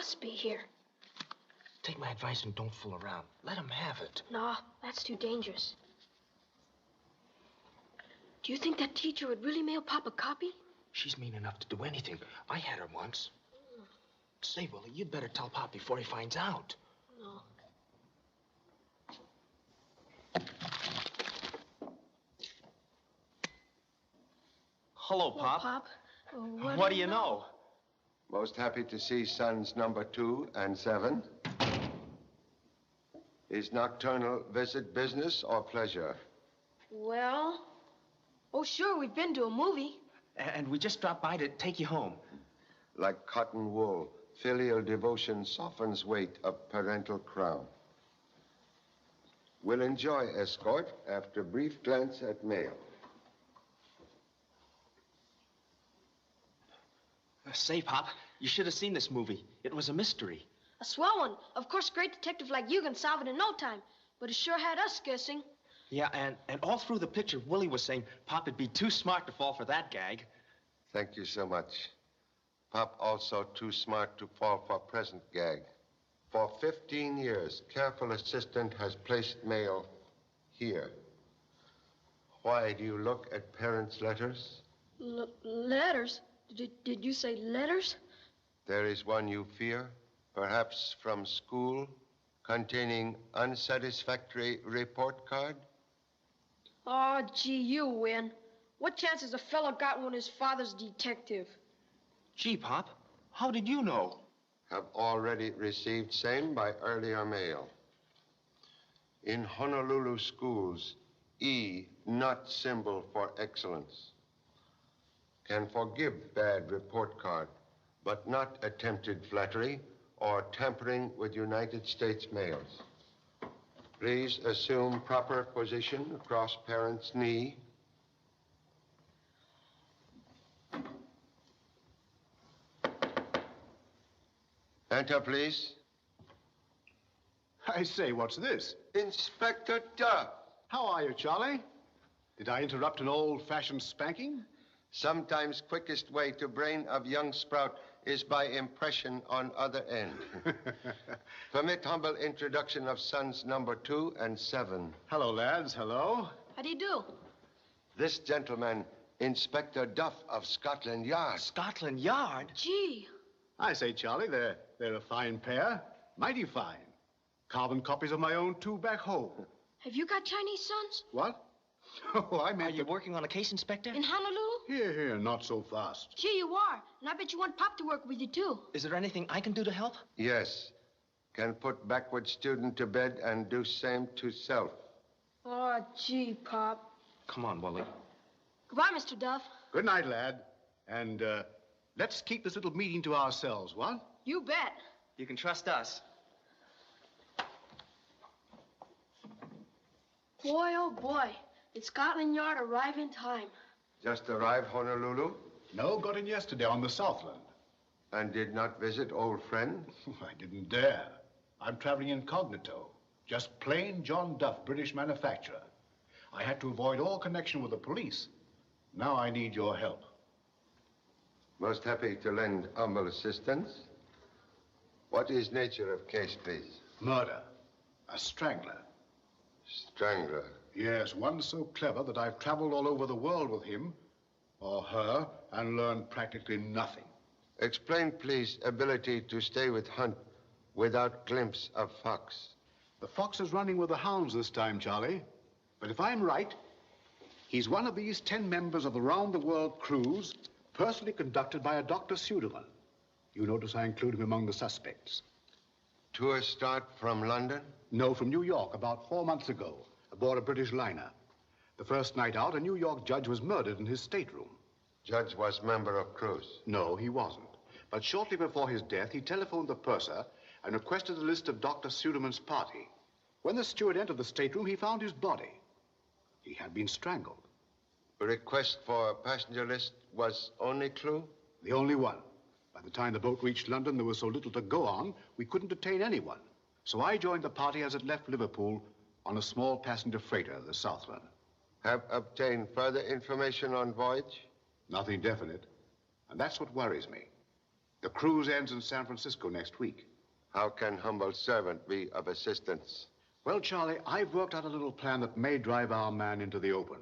must be here. Take my advice and don't fool around. Let him have it. No, that's too dangerous. Do you think that teacher would really mail Pop a copy? She's mean enough to do anything. I had her once. Say, Willie, you'd better tell Pop before he finds out. No. Hello, Pop. Pop. What do you know? Most happy to see sons number 2 and 7. Is nocturnal visit business or pleasure? Well, oh, sure, we've been to a movie. And we just dropped by to take you home. Like cotton wool, filial devotion softens weight of parental crown. Will enjoy escort after brief glance at mail. Say, Pop, you should have seen this movie. It was a mystery. A swell one. Of course, a great detective like you can solve it in no time. But it sure had us guessing. Yeah, and all through the picture, Willie was saying Pop'd be too smart to fall for that gag. Thank you so much. Pop also too smart to fall for present gag. For 15 years, careful assistant has placed mail here. Why do you look at parents' letters? Letters? Did you say letters? There is one you fear, perhaps from school, containing unsatisfactory report card? Oh, gee, you win. What chance has a fellow got when his father's detective? Gee, Pop, how did you know? Have already received same by earlier mail. In Honolulu schools, E, not symbol for excellence. Can forgive bad report card, but not attempted flattery or tampering with United States mails. Please assume proper position across parent's knee. Enter, please. I say, what's this? Inspector Duff. How are you, Charlie? Did I interrupt an old-fashioned spanking? Sometimes quickest way to brain of young sprout is by impression on other end. Permit humble introduction of sons number 2 and 7. Hello, lads. Hello. How do you do? This gentleman, Inspector Duff of Scotland Yard. Scotland Yard? Gee. I say, Charlie, they're a fine pair. Mighty fine. Carbon copies of my own 2 back home. Have you got Chinese sons? What? Oh, I meant Are you working on a case, Inspector? In Honolulu? Here, not so fast. Gee, you are. And I bet you want Pop to work with you, too. Is there anything I can do to help? Yes. Can put backward student to bed and do same to self. Oh, gee, Pop. Come on, Willie. Goodbye, Mr. Duff. Good night, lad. And let's keep this little meeting to ourselves, what? You bet. You can trust us. Boy, oh, boy. Did Scotland Yard arrive in time? Just arrived Honolulu No, got in yesterday on the Southland. and did not visit old friend. I didn't dare. I'm traveling incognito. Just plain John Duff, British manufacturer. I had to avoid all connection with the police. Now I need your help. Most happy to lend humble assistance. What is nature of case, please? Murder. A strangler. Strangler. Yes, one so clever that I've traveled all over the world with him, or her, and learned practically nothing. Explain, please, ability to stay with hunt without glimpse of fox. The fox is running with the hounds this time, Charlie. But if I'm right, he's one of these 10 members of the round-the-world cruise, personally conducted by a Dr. Suderman. You notice I include him among the suspects. Tour start from London? No, from New York, about 4 months ago, aboard a British liner. The first night out, a New York judge was murdered in his stateroom. Judge was member of cruise. No, he wasn't. But shortly before his death, he telephoned the purser and requested a list of Dr. Suderman's party. When the steward entered the stateroom, he found his body. He had been strangled. A request for a passenger list was only clue? The only one. By the time the boat reached London, there was so little to go on, we couldn't detain anyone. So I joined the party as it left Liverpool on a small passenger freighter, the Southland. Have obtained further information on voyage? Nothing definite. And that's what worries me. The cruise ends in San Francisco next week. How can humble servant be of assistance? Well, Charlie, I've worked out a little plan that may drive our man into the open.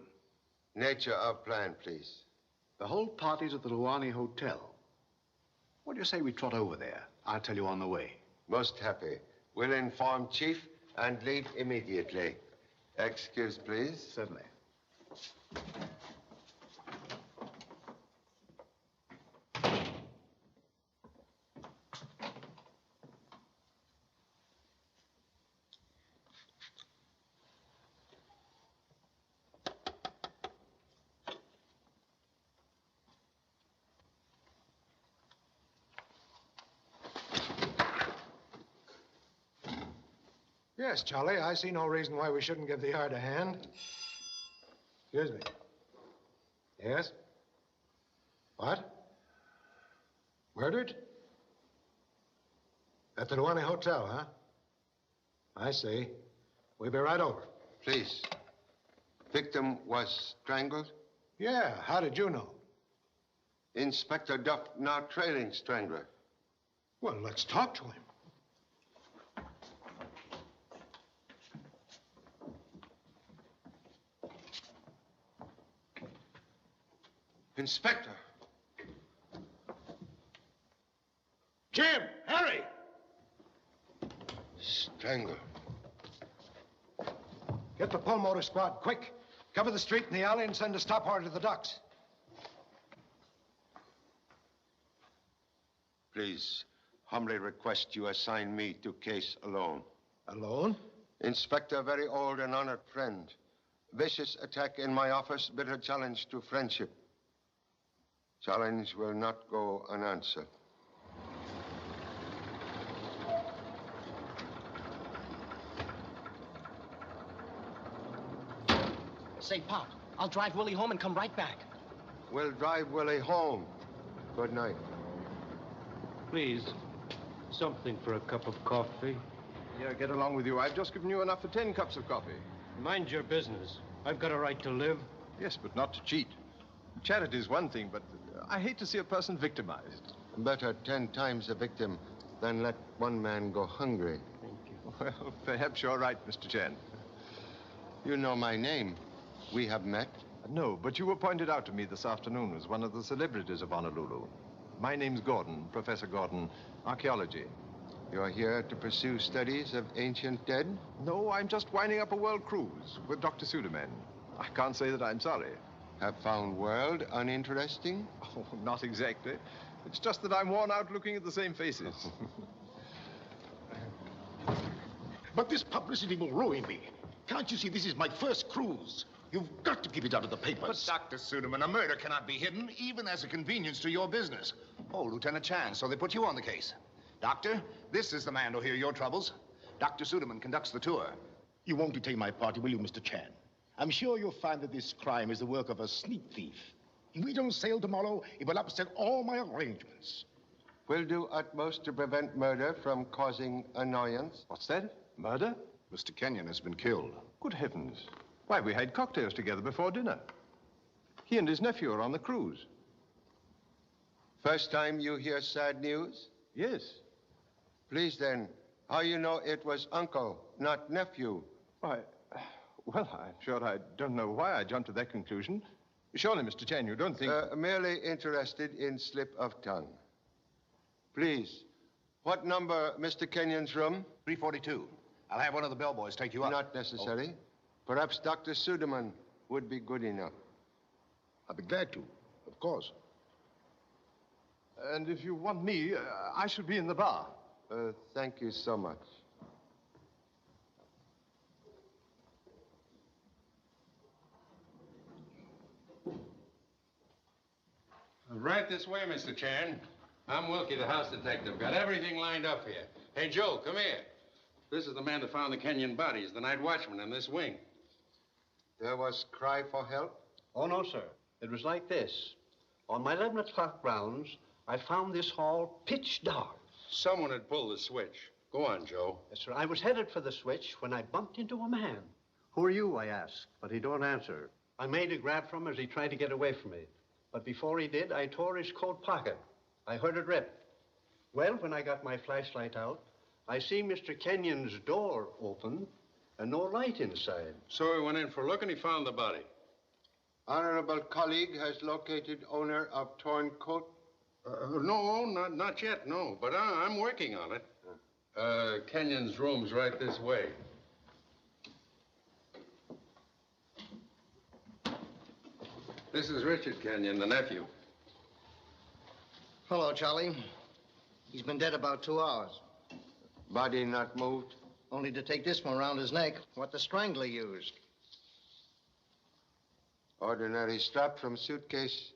Nature of plan, please. The whole party's at the Luani Hotel. What do you say we trot over there? I'll tell you on the way. Most happy. Will inform Chief and leave immediately. Excuse, please. Certainly. Yes, Charlie, I see no reason why we shouldn't give the yard a hand. Excuse me. Yes? What? Murdered? At the Luani Hotel, huh? I see. We'll be right over. Please. Victim was strangled? Yeah, how did you know? Inspector Duff now trailing strangler. Well, let's talk to him. Inspector. Jim! Harry! Strangled. Get the pull motor squad, quick. Cover the street and the alley and send a stop order to the docks. Please, humbly request you assign me to case alone. Alone? Inspector, very old and honored friend. Vicious attack in my office, bitter challenge to friendship. Challenge will not go unanswered. Say, Pop, I'll drive Willie home and come right back. We'll drive Willie home. Good night. Please, something for a cup of coffee. Yeah, get along with you. I've just given you enough for 10 cups of coffee. Mind your business. I've got a right to live. Yes, but not to cheat. Charity is one thing, but I hate to see a person victimized. Better 10 times a victim than let one man go hungry. Thank you. Well, perhaps you're right, Mr. Chen. You know my name. We have met. No, but you were pointed out to me this afternoon as one of the celebrities of Honolulu. My name's Gordon, Professor Gordon, archaeology. You're here to pursue studies of ancient dead? No, I'm just winding up a world cruise with Dr. Suderman. I can't say that I'm sorry. Have found world uninteresting? Oh, not exactly. It's just that I'm worn out looking at the same faces. But this publicity will ruin me. Can't you see this is my first cruise? You've got to keep it out of the papers. But, Dr. Suderman, a murder cannot be hidden, even as a convenience to your business. Oh, Lieutenant Chan, so they put you on the case. Doctor, this is the man to hear your troubles. Dr. Suderman conducts the tour. You won't detain my party, will you, Mr. Chan? I'm sure you'll find that this crime is the work of a sneak thief. If we don't sail tomorrow, it will upset all my arrangements. We'll do utmost to prevent murder from causing annoyance. What's that? Murder? Mr. Kenyon has been killed. Good heavens. Why, we had cocktails together before dinner. He and his nephew are on the cruise. First time you hear sad news? Yes. Please then, how you know it was uncle, not nephew? Why, well, I'm sure I don't know why I jumped to that conclusion. Surely, Mr. Chen, you don't think... Merely interested in slip of tongue. Please, what number Mr. Kenyon's room? 342. I'll have one of the bellboys take you up. Not necessary. Perhaps Dr. Suderman would be good enough. I'll be glad to, of course. And if you want me, I should be in the bar. Thank you so much. Right this way, Mr. Chan. I'm Wilkie, the house detective. Got everything lined up here. Hey, Joe, come here. This is the man that found the Kenyon bodies, the night watchman in this wing. There was cry for help? Oh, no, sir. It was like this. On my 11 o'clock rounds, I found this hall pitch dark. Someone had pulled the switch. Go on, Joe. Yes, sir. I was headed for the switch when I bumped into a man. Who are you, I asked, but he don't answer. I made a grab from him as he tried to get away from me. But before he did, I tore his coat pocket. I heard it rip. Well, when I got my flashlight out, I see Mr. Kenyon's door open and no light inside. So he went in for a look and he found the body. Honorable colleague has located owner of torn coat. No, not yet, no. But I'm working on it. Kenyon's room's right this way. This is Richard Kenyon, the nephew. Hello, Charlie. He's been dead about 2 hours. Body not moved? Only to take this one around his neck, what the strangler used. Ordinary strap from suitcase.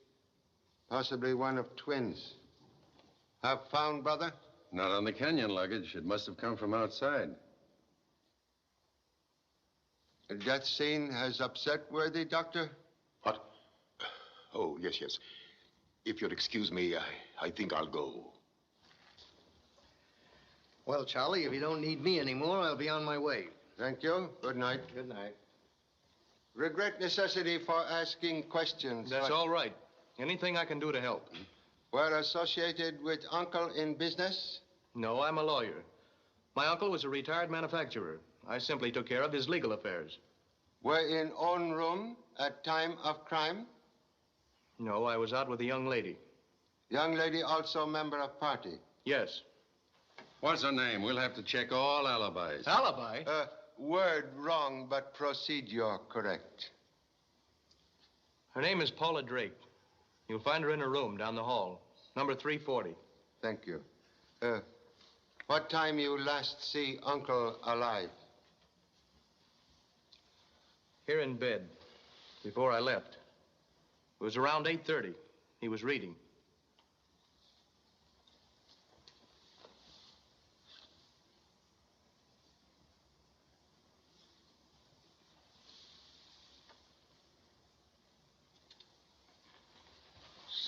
Possibly one of twins. Have found, brother? Not on the Kenyon luggage. It must have come from outside. The death scene has upset worthy, Doctor? What? Oh, yes. If you'll excuse me, I think I'll go. Well, Charlie, if you don't need me anymore, I'll be on my way. Thank you. Good night. Good night. Regret necessity for asking questions. That's all right. Anything I can do to help. Were associated with uncle in business? No, I'm a lawyer. My uncle was a retired manufacturer. I simply took care of his legal affairs. Were in own room at time of crime? No, I was out with a young lady. Young lady also member of party? Yes. What's her name? We'll have to check all alibis. Alibi? Word wrong, but procedure correct. Her name is Paula Drake. You'll find her in her room down the hall, number 340. Thank you. What time you last see uncle alive? Here in bed, before I left. It was around 8:30. He was reading.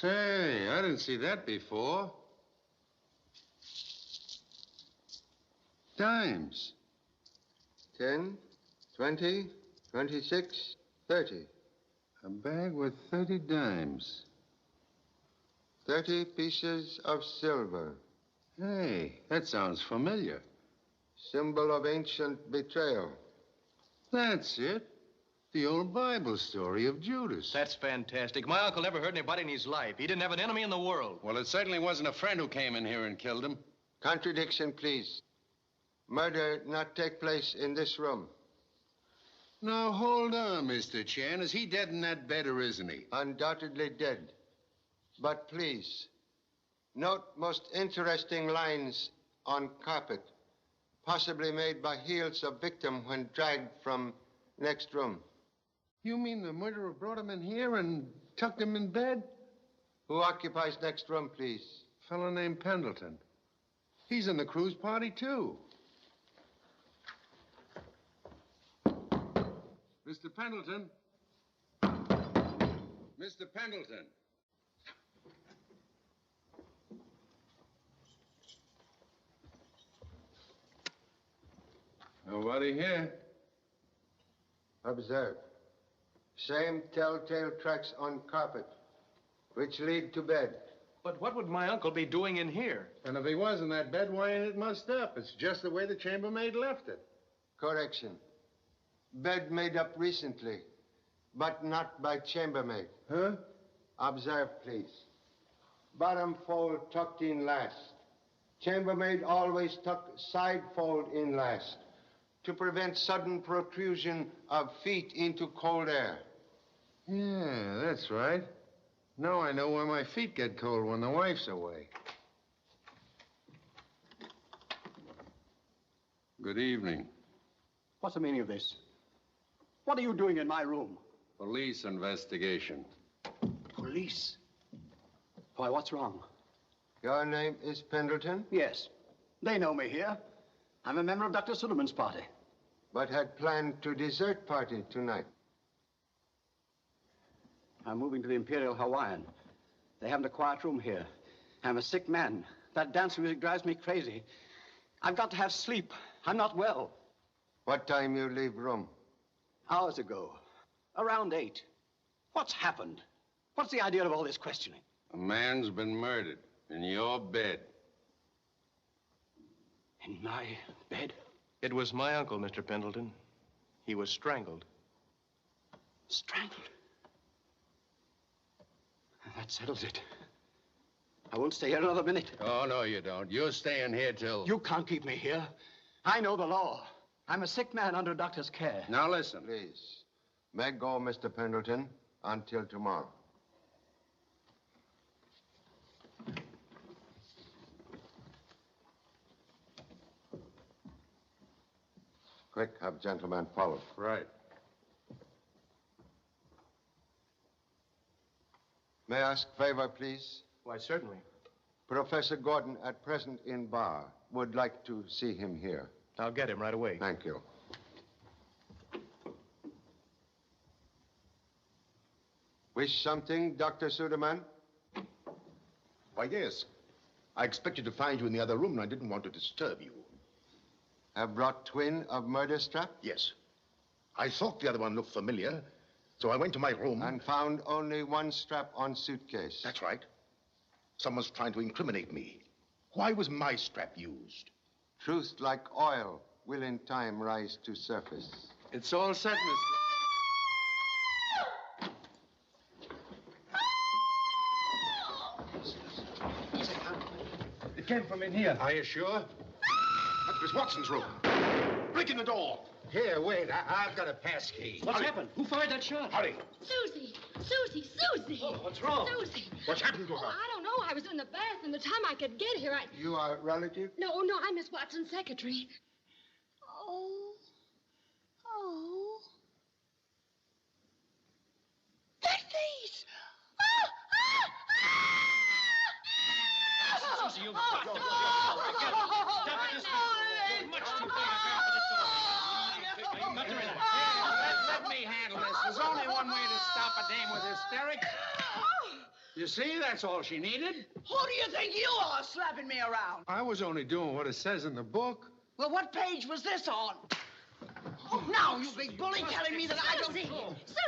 Say, I didn't see that before. Dimes. 10, 20, 26, 30. A bag with 30 dimes. 30 pieces of silver. Hey, that sounds familiar. Symbol of ancient betrayal. That's it. The old Bible story of Judas. That's fantastic. My uncle never hurt anybody in his life. He didn't have an enemy in the world. Well, it certainly wasn't a friend who came in here and killed him. Contradiction, please. Murder not take place in this room. Now, hold on, Mr. Chan. Is he dead in that bed or isn't he? Undoubtedly dead. But please, note most interesting lines on carpet, possibly made by heels of victim when dragged from next room. You mean the murderer brought him in here and tucked him in bed? Who occupies next room, please? A fellow named Pendleton. He's in the cruise party, too. Mr. Pendleton. Mr. Pendleton. Nobody here. Observe. Same telltale tracks on carpet, which lead to bed. But what would my uncle be doing in here? And if he was in that bed, why ain't it mussed up? It's just the way the chambermaid left it. Correction. Bed made up recently, but not by chambermaid. Huh? Observe, please. Bottom fold tucked in last. Chambermaid always tuck side fold in last to prevent sudden protrusion of feet into cold air. Yeah, that's right. Now I know why my feet get cold when the wife's away. Good evening. What's the meaning of this? What are you doing in my room? Police investigation. Police? Why, what's wrong? Your name is Pendleton? Yes. They know me here. I'm a member of Dr. Suleiman's party. But had planned to desert party tonight. I'm moving to the Imperial Hawaiian. They haven't a quiet room here. I'm a sick man. That dance music drives me crazy. I've got to have sleep. I'm not well. What time you leave room? Hours ago. Around 8. What's happened? What's the idea of all this questioning? A man's been murdered in your bed. In my bed? It was my uncle, Mr. Pendleton. He was strangled. Strangled? That settles it. I won't stay here another minute. Oh, no, you don't. You're staying here till... You can't keep me here. I know the law. I'm a sick man under a doctor's care. Now, listen. Please. May go, Mr. Pendleton, until tomorrow. Quick, have gentlemen follow. Right. May I ask favor, please? Why, certainly. Professor Gordon, at present in bar, would like to see him here. I'll get him right away. Thank you. Wish something, Dr. Suderman? Why, yes. I expected to find you in the other room, and I didn't want to disturb you. Have brought twin of murder strap? Yes. I thought the other one looked familiar, so I went to my room. And found only one strap on suitcase. That's right. Someone's trying to incriminate me. Why was my strap used? Truth, like oil, will in time rise to surface. It's all set, Mr. It came from in here. Are you sure? That's Miss Watson's room. Break in the door. Here, wait. I've got a pass key. What's happened? Who fired that shot? Hurry. Susie! Susie! Susie! Oh, what's wrong? Susie! What's happened to her? I don't know. I was in the bath, and the time I could get here, You are a relative? No, I'm Miss Watson's secretary. Oh. Oh. That face! Susie, you've got to stop this. You're much too big a girl for this sort of... Let me handle this. There's only one way to stop a dame with hysterics. You see, that's all she needed. Who do you think you are, slapping me around? I was only doing what it says in the book. Well, what page was this on? Oh, now, you big bully, telling me that I don't...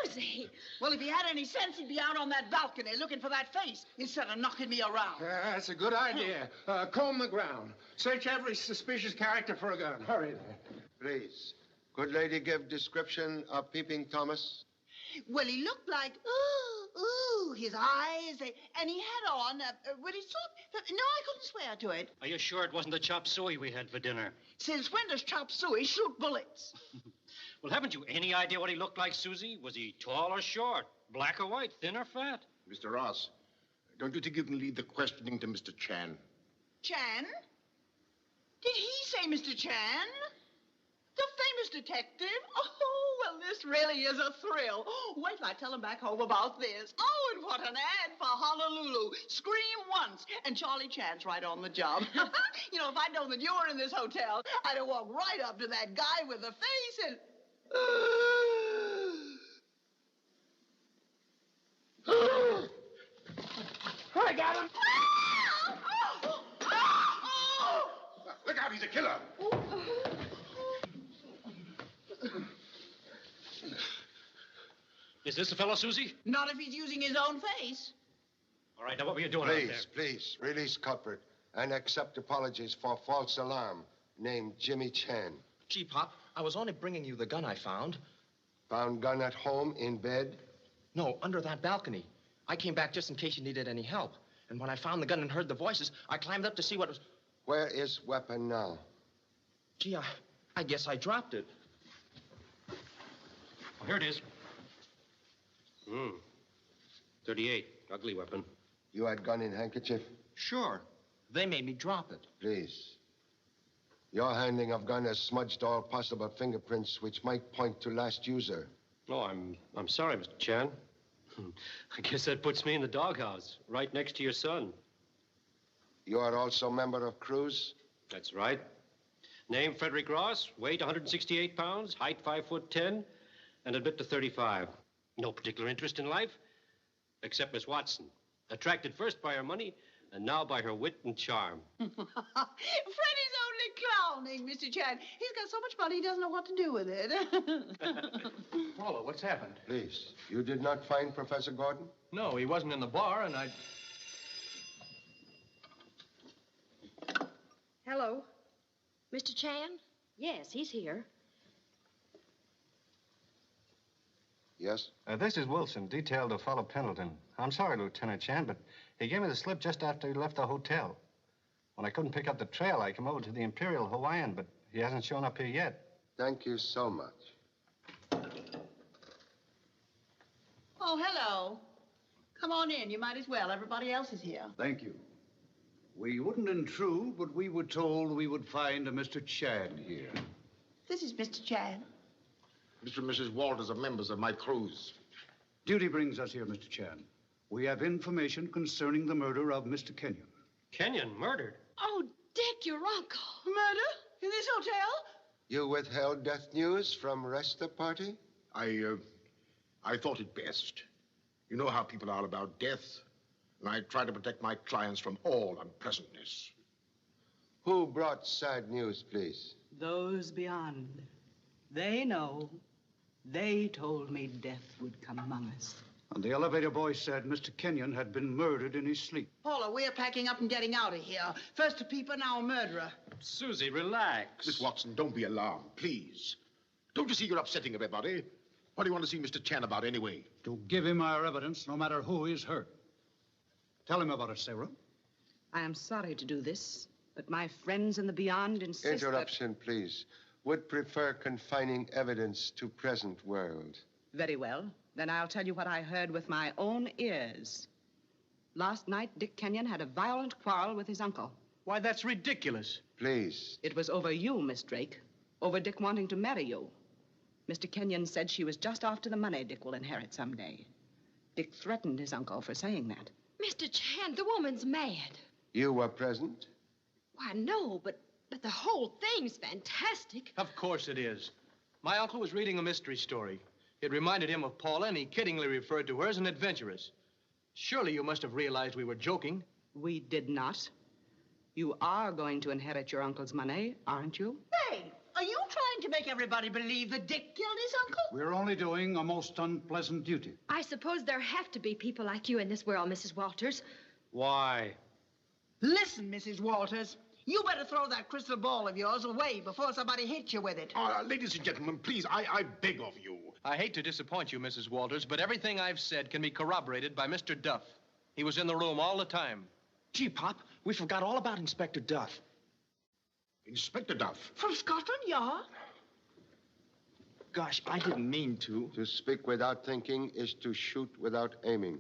Susie! Well, if he had any sense, he'd be out on that balcony looking for that face instead of knocking me around. That's a good idea. Comb the ground. Search every suspicious character for a gun. Hurry there. Please. Could lady give description of Peeping Thomas? Well, he looked like, his eyes, and he had on, well, he sort no, I couldn't swear to it. Are you sure it wasn't the chop suey we had for dinner? Since when does chop suey shoot bullets? Well, haven't you any idea what he looked like, Susie? Was he tall or short? Black or white? Thin or fat? Mr. Ross, don't you think you can leave the questioning to Mr. Chan? Chan? Did he say Mr. Chan? The famous detective? Oh, well, this really is a thrill. Wait till I tell him back home about this. Oh, and what an ad for Honolulu. Scream once, and Charlie Chan's right on the job. You know, if I'd known that you were in this hotel, I'd have walked right up to that guy with the face and... I got him! Look out, he's a killer! Is this the fellow, Susie? Not if he's using his own face. All right, now what were you doing out there? Please, release culprit and accept apologies for false alarm. Named Jimmy Chan. Gee, Pop, I was only bringing you the gun I found. Found gun at home, in bed? No, under that balcony. I came back just in case you needed any help. And when I found the gun and heard the voices, I climbed up to see what was... Where is weapon now? Gee, I guess I dropped it. Oh, here it is. 38. Ugly weapon. You had gun in handkerchief? Sure. They made me drop it. Please. Your handling of gun has smudged all possible fingerprints which might point to last user. Oh, I'm sorry, Mr. Chan. I guess that puts me in the doghouse, right next to your son. You are also member of Cruz? That's right. Name Frederick Ross, weight 168 pounds, height 5'10", and admit to 35. No particular interest in life, except Miss Watson. Attracted first by her money, and now by her wit and charm. Freddie's only clowning, Mr. Chan. He's got so much money he doesn't know what to do with it. Paula, what's happened? Please. You did not find Professor Gordon? No, he wasn't in the bar, and I... Hello. Mr. Chan? Yes, he's here. Yes? This is Wilson, detailed to follow Pendleton. I'm sorry, Lieutenant Chan, but he gave me the slip just after he left the hotel. When I couldn't pick up the trail, I came over to the Imperial Hawaiian, but he hasn't shown up here yet. Thank you so much. Oh, hello. Come on in. You might as well. Everybody else is here. Thank you. We wouldn't intrude, but we were told we would find a Mr. Chan here. This is Mr. Chan. Mr. and Mrs. Walters are members of my cruise. Duty brings us here, Mr. Chan. We have information concerning the murder of Mr. Kenyon. Kenyon murdered? Oh, Dick, your uncle. Murder? In this hotel? You withheld death news from rest of the party? I thought it best. You know how people are about death, and I try to protect my clients from all unpleasantness. Who brought sad news, please? Those beyond. They know. They told me death would come among us. And the elevator boy said Mr. Kenyon had been murdered in his sleep. Paula, we're packing up and getting out of here. First a peeper, now a murderer. Susie, relax. Miss Watson, don't be alarmed, please. Don't you see you're upsetting everybody? What do you want to see Mr. Chan about anyway? To give him our evidence, no matter who is hurt. Tell him about it, Sarah. I am sorry to do this, but my friends in the beyond insist Interruption, please. Would prefer confining evidence to present world. Very well. Then I'll tell you what I heard with my own ears. Last night, Dick Kenyon had a violent quarrel with his uncle. Why, that's ridiculous. Please. It was over you, Miss Drake. Over Dick wanting to marry you. Mr. Kenyon said she was just after the money Dick will inherit someday. Dick threatened his uncle for saying that. Mr. Chan, the woman's mad. You were present? Why, no, but the whole thing's fantastic. Of course it is. My uncle was reading a mystery story. It reminded him of Paula, and he kiddingly referred to her as an adventuress. Surely you must have realized we were joking. We did not. You are going to inherit your uncle's money, aren't you? Hey, are you trying to make everybody believe that Dick killed his uncle? We're only doing a most unpleasant duty. I suppose there have to be people like you in this world, Mrs. Walters. Why? Listen, Mrs. Walters. You better throw that crystal ball of yours away before somebody hits you with it. Ladies and gentlemen, please, I beg of you. I hate to disappoint you, Mrs. Walters, but everything I've said can be corroborated by Mr. Duff. He was in the room all the time. Gee, Pop, we forgot all about Inspector Duff. Inspector Duff? From Scotland Yard? Gosh, I didn't mean to. To speak without thinking is to shoot without aiming.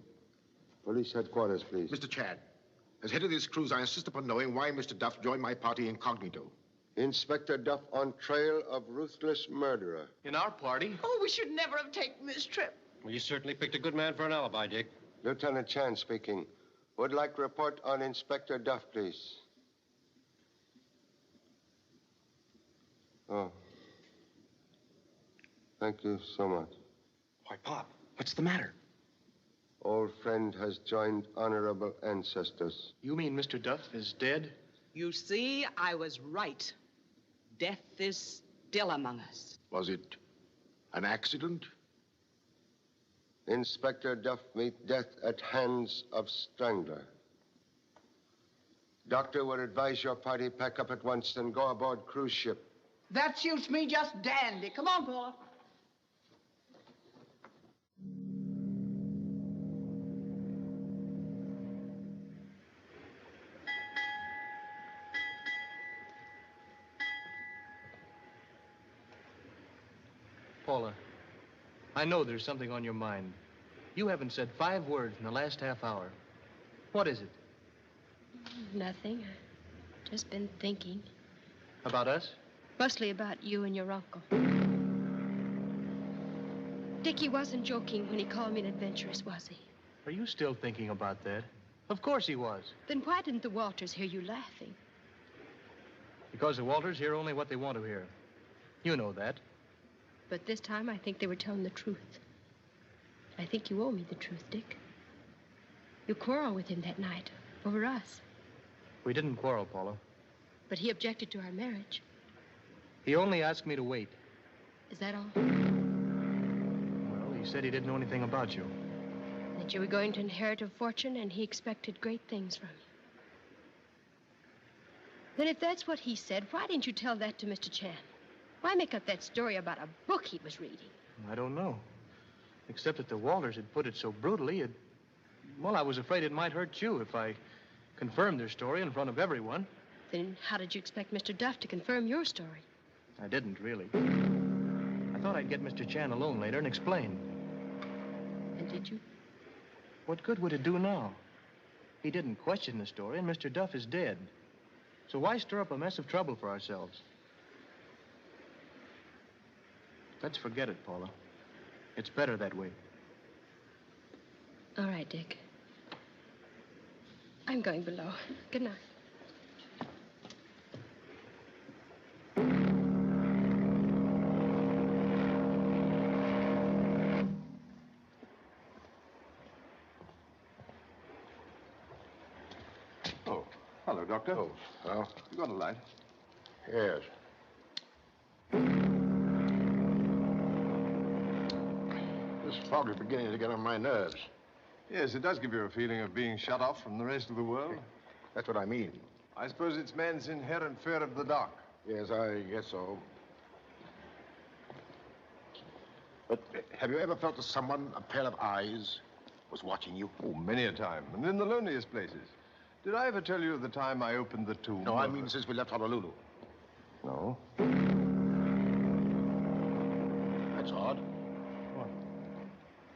Police headquarters, please. Mr. Chad, as head of this cruise, I insist upon knowing why Mr. Duff joined my party incognito. Inspector Duff on trail of ruthless murderer. In our party? Oh, we should never have taken this trip. Well, you certainly picked a good man for an alibi, Dick. Lieutenant Chan speaking. Would like report on Inspector Duff, please. Oh. Thank you so much. Why, Pop, what's the matter? Old friend has joined honorable ancestors. You mean Mr. Duff is dead? You see, I was right. Death is still among us. Was it an accident? Inspector Duff meet death at hands of strangler. Doctor would advise your party pack up at once and go aboard cruise ship. That suits me just dandy. Come on, Paula. Paula, I know there's something on your mind. You haven't said 5 words in the last half hour. What is it? Nothing. I've just been thinking. About us? Mostly about you and your uncle. Dickie wasn't joking when he called me an adventuress, was he? Are you still thinking about that? Of course he was. Then why didn't the Walters hear you laughing? Because the Walters hear only what they want to hear. You know that. But this time, I think they were telling the truth. I think you owe me the truth, Dick. You quarreled with him that night over us. We didn't quarrel, Paula. But he objected to our marriage. He only asked me to wait. Is that all? Well, he said he didn't know anything about you. That you were going to inherit a fortune, and he expected great things from Then if that's what he said, why didn't you tell that to Mr. Chan? Why make up that story about a book he was reading? I don't know. Except that the Walters had put it so brutally, well, I was afraid it might hurt you if I confirmed their story in front of everyone. Then how did you expect Mr. Duff to confirm your story? I didn't, really. I thought I'd get Mr. Chan alone later and explain. And did you? What good would it do now? He didn't question the story, and Mr. Duff is dead. So why stir up a mess of trouble for ourselves? Let's forget it, Paula. It's better that way. All right, Dick. I'm going below. Good night. Oh, hello, Doctor. Oh, well. You got a light? Yes. This fog is beginning to get on my nerves. Yes, it does give you a feeling of being shut off from the rest of the world. That's what I mean. I suppose it's man's inherent fear of the dark. Yes, I guess so. But have you ever felt that someone, a pair of eyes, was watching you? Oh, many a time, and in the loneliest places. Did I ever tell you of the time I opened the tomb? No, I mean since we left Honolulu. No. That's odd. What?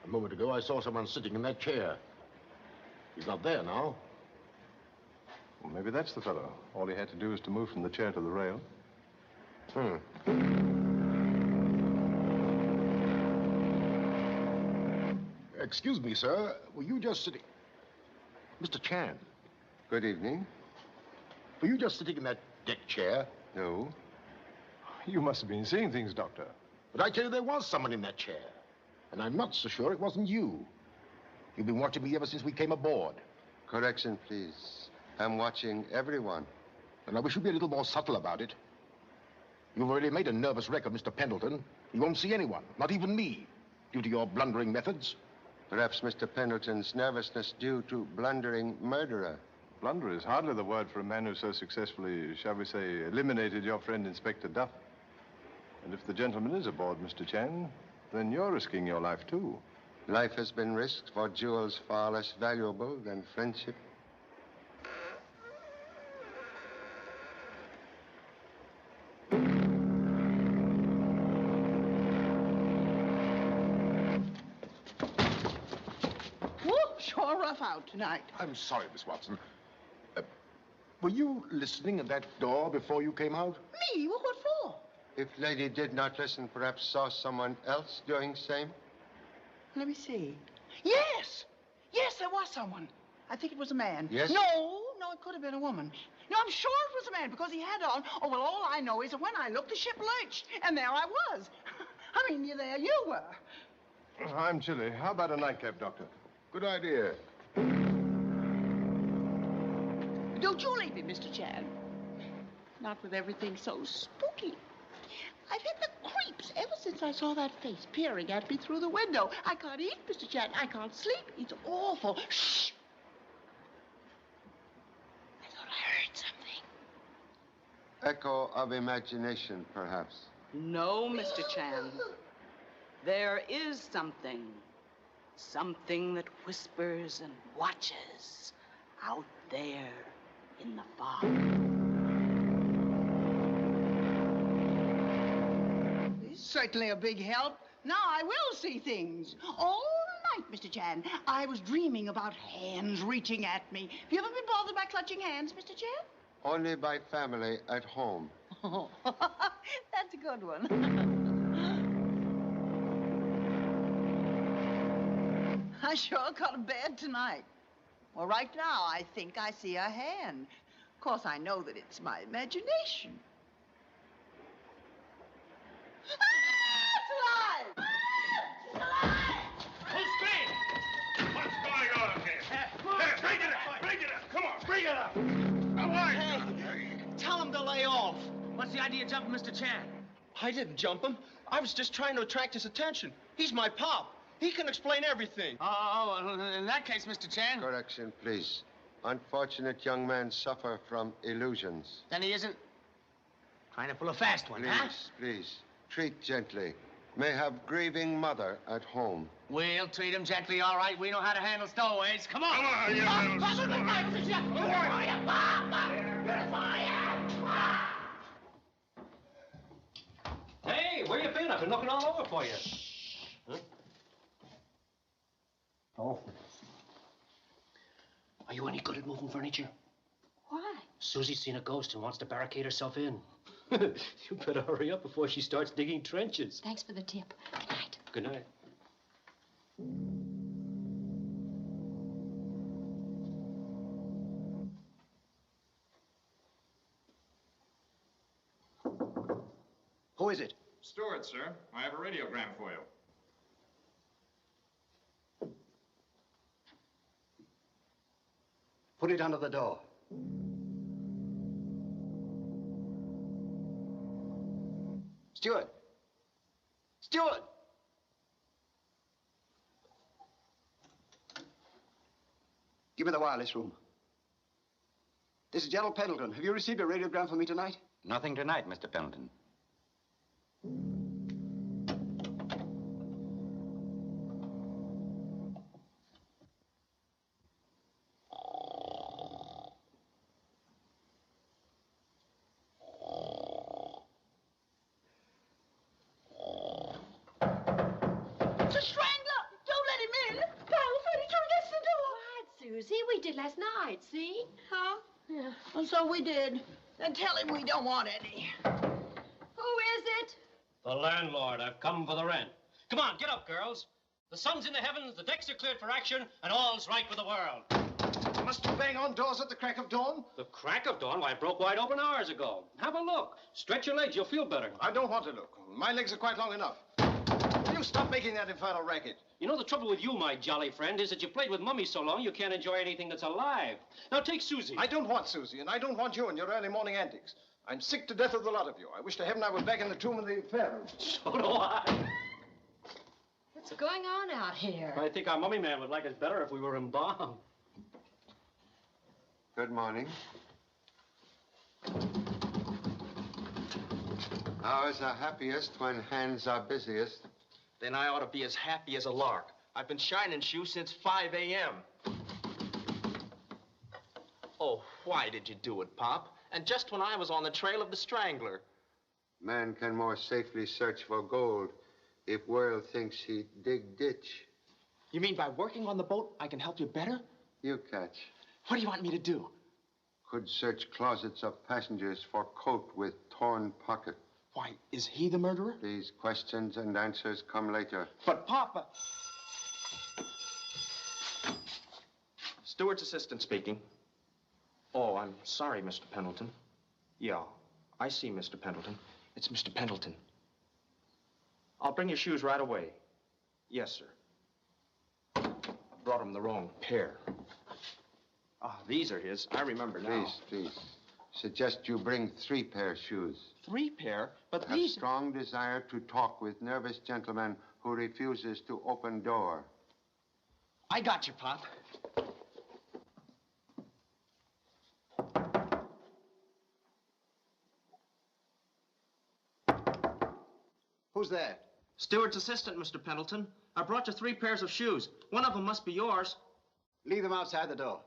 A moment ago, I saw someone sitting in that chair. He's not there now. Well, maybe that's the fellow. All he had to do was to move from the chair to the rail. Excuse me, sir. Were you just sitting... Mr. Chan. Good evening. Were you just sitting in that deck chair? No. You must have been seeing things, Doctor. But I tell you, there was someone in that chair. And I'm not so sure it wasn't you. You've been watching me ever since we came aboard. Correction, please. I'm watching everyone. And I wish you'd be a little more subtle about it. You've already made a nervous wreck of Mr. Pendleton. You won't see anyone, not even me, due to your blundering methods. Perhaps Mr. Pendleton's nervousness due to blundering murderer. Blunder is hardly the word for a man who so successfully, shall we say, eliminated your friend Inspector Duff. And if the gentleman is aboard, Mr. Chan, then you're risking your life, too. Life has been risked for jewels far less valuable than friendship. Sure rough out tonight. I'm sorry, Miss Watson. Were you listening at that door before you came out? Me? Well, what for? If lady did not listen, perhaps saw someone else doing same? Let me see. Yes! Yes, there was someone. I think it was a man. Yes? No, it could have been a woman. No, I'm sure it was a man because he had on... Oh, well, all I know is that when I looked, the ship lurched. And there I was. I mean, there you were. I'm chilly. How about a nightcap, Doctor? Good idea. Don't you leave me, Mr. Chan. Not with everything so spooky. I've had the creeps ever since I saw that face peering at me through the window. I can't eat, Mr. Chan. I can't sleep. It's awful. Shh! I thought I heard something. Echo of imagination, perhaps. No, Mr. Chan. There is something. Something that whispers and watches out there in the fog. This is certainly a big help. Now I will see things. All night, Mr. Chan, I was dreaming about hands reaching at me. Have you ever been bothered by clutching hands, Mr. Chan? Only by family at home. Oh, that's a good one. I sure got bad tonight. Well, right now, I think I see a hand. Of course, I know that it's my imagination. Ah, it's alive! Ah, it's alive! Who's screaming? What's going on here? Here, bring it up! Bring it up! Come on, bring it up! How are you? Hey, tell him to lay off. What's the idea of jumping Mr. Chan? I didn't jump him. I was just trying to attract his attention. He's my pop. He can explain everything. Oh, well, in that case, Mr. Chan. Correction, please. Unfortunate young man suffer from illusions. Then he isn't trying to pull a fast one, Please, huh? please, treat gently. May have grieving mother at home. We'll treat him gently, all right. We know how to handle stowaways. Come on. Come on, you Hey, where you been? I've been looking all over for you. Huh? Oh. Are you any good at moving furniture? Why? Susie's seen a ghost and wants to barricade herself in. You better hurry up before she starts digging trenches. Thanks for the tip. Good night. Good night. Who is it? Stewart, sir. I have a radiogram for you. Put it under the door. Stewart! Stewart! Give me the wireless room. This is General Pendleton. Have you received a radiogram for me tonight? Nothing tonight, Mr. Pendleton. It's a strangler. Don't let him in. Pile of furniture against the door. Quiet, Susie. We did last night, see? Huh? Yeah. And so we did. Then tell him we don't want any. Who is it? The landlord. I've come for the rent. Come on, get up, girls. The sun's in the heavens, the decks are cleared for action, and all's right with the world. Must you bang on doors at the crack of dawn? The crack of dawn? Why, it broke wide open hours ago. Have a look. Stretch your legs. You'll feel better. I don't want to look. My legs are quite long enough. Will you stop making that infernal racket? You know, the trouble with you, my jolly friend, is that you played with Mummy so long you can't enjoy anything that's alive. Now, take Susie. I don't want Susie, and I don't want you and your early morning antics. I'm sick to death of the lot of you. I wish to heaven I were back in the tomb of the pharaohs. So do I. What's going on out here? I think our mummy man would like us better if we were embalmed. Good morning. Hours are happiest when hands are busiest. Then I ought to be as happy as a lark. I've been shining shoes since 5 a.m. Oh, why did you do it, Pop? And just when I was on the trail of the strangler. Man can more safely search for gold if world thinks he dig ditch. You mean by working on the boat, I can help you better? You catch. What do you want me to do? Could search closets of passengers for coat with torn pocket. Why, is he the murderer? These questions and answers come later. But, Papa... Stewart's assistant speaking. Oh, I'm sorry, Mr. Pendleton. Yeah, I see, Mr. Pendleton. It's Mr. Pendleton. I'll bring your shoes right away. Yes, sir. Brought him the wrong pair. Ah, these are his. I remember now. Please, please. Suggest you bring 3 pair shoes. 3 pair? But Have these... strong desire to talk with nervous gentleman who refuses to open door. I got you, Pop. Who's there? Stewart's assistant, Mr. Pendleton. I brought you 3 pairs of shoes. One of them must be yours. Leave them outside the door.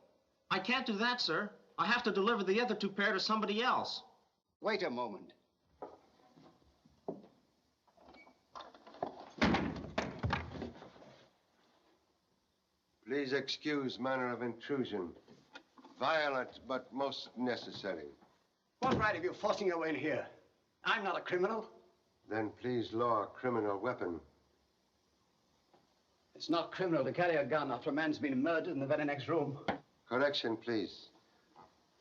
I can't do that, sir. I have to deliver the other 2 pair to somebody else. Wait a moment. Please excuse manner of intrusion. Violent, but most necessary. What right have you forcing your way in here? I'm not a criminal. Then please lower criminal weapon. It's not criminal to carry a gun after a man's been murdered in the very next room. Correction, please.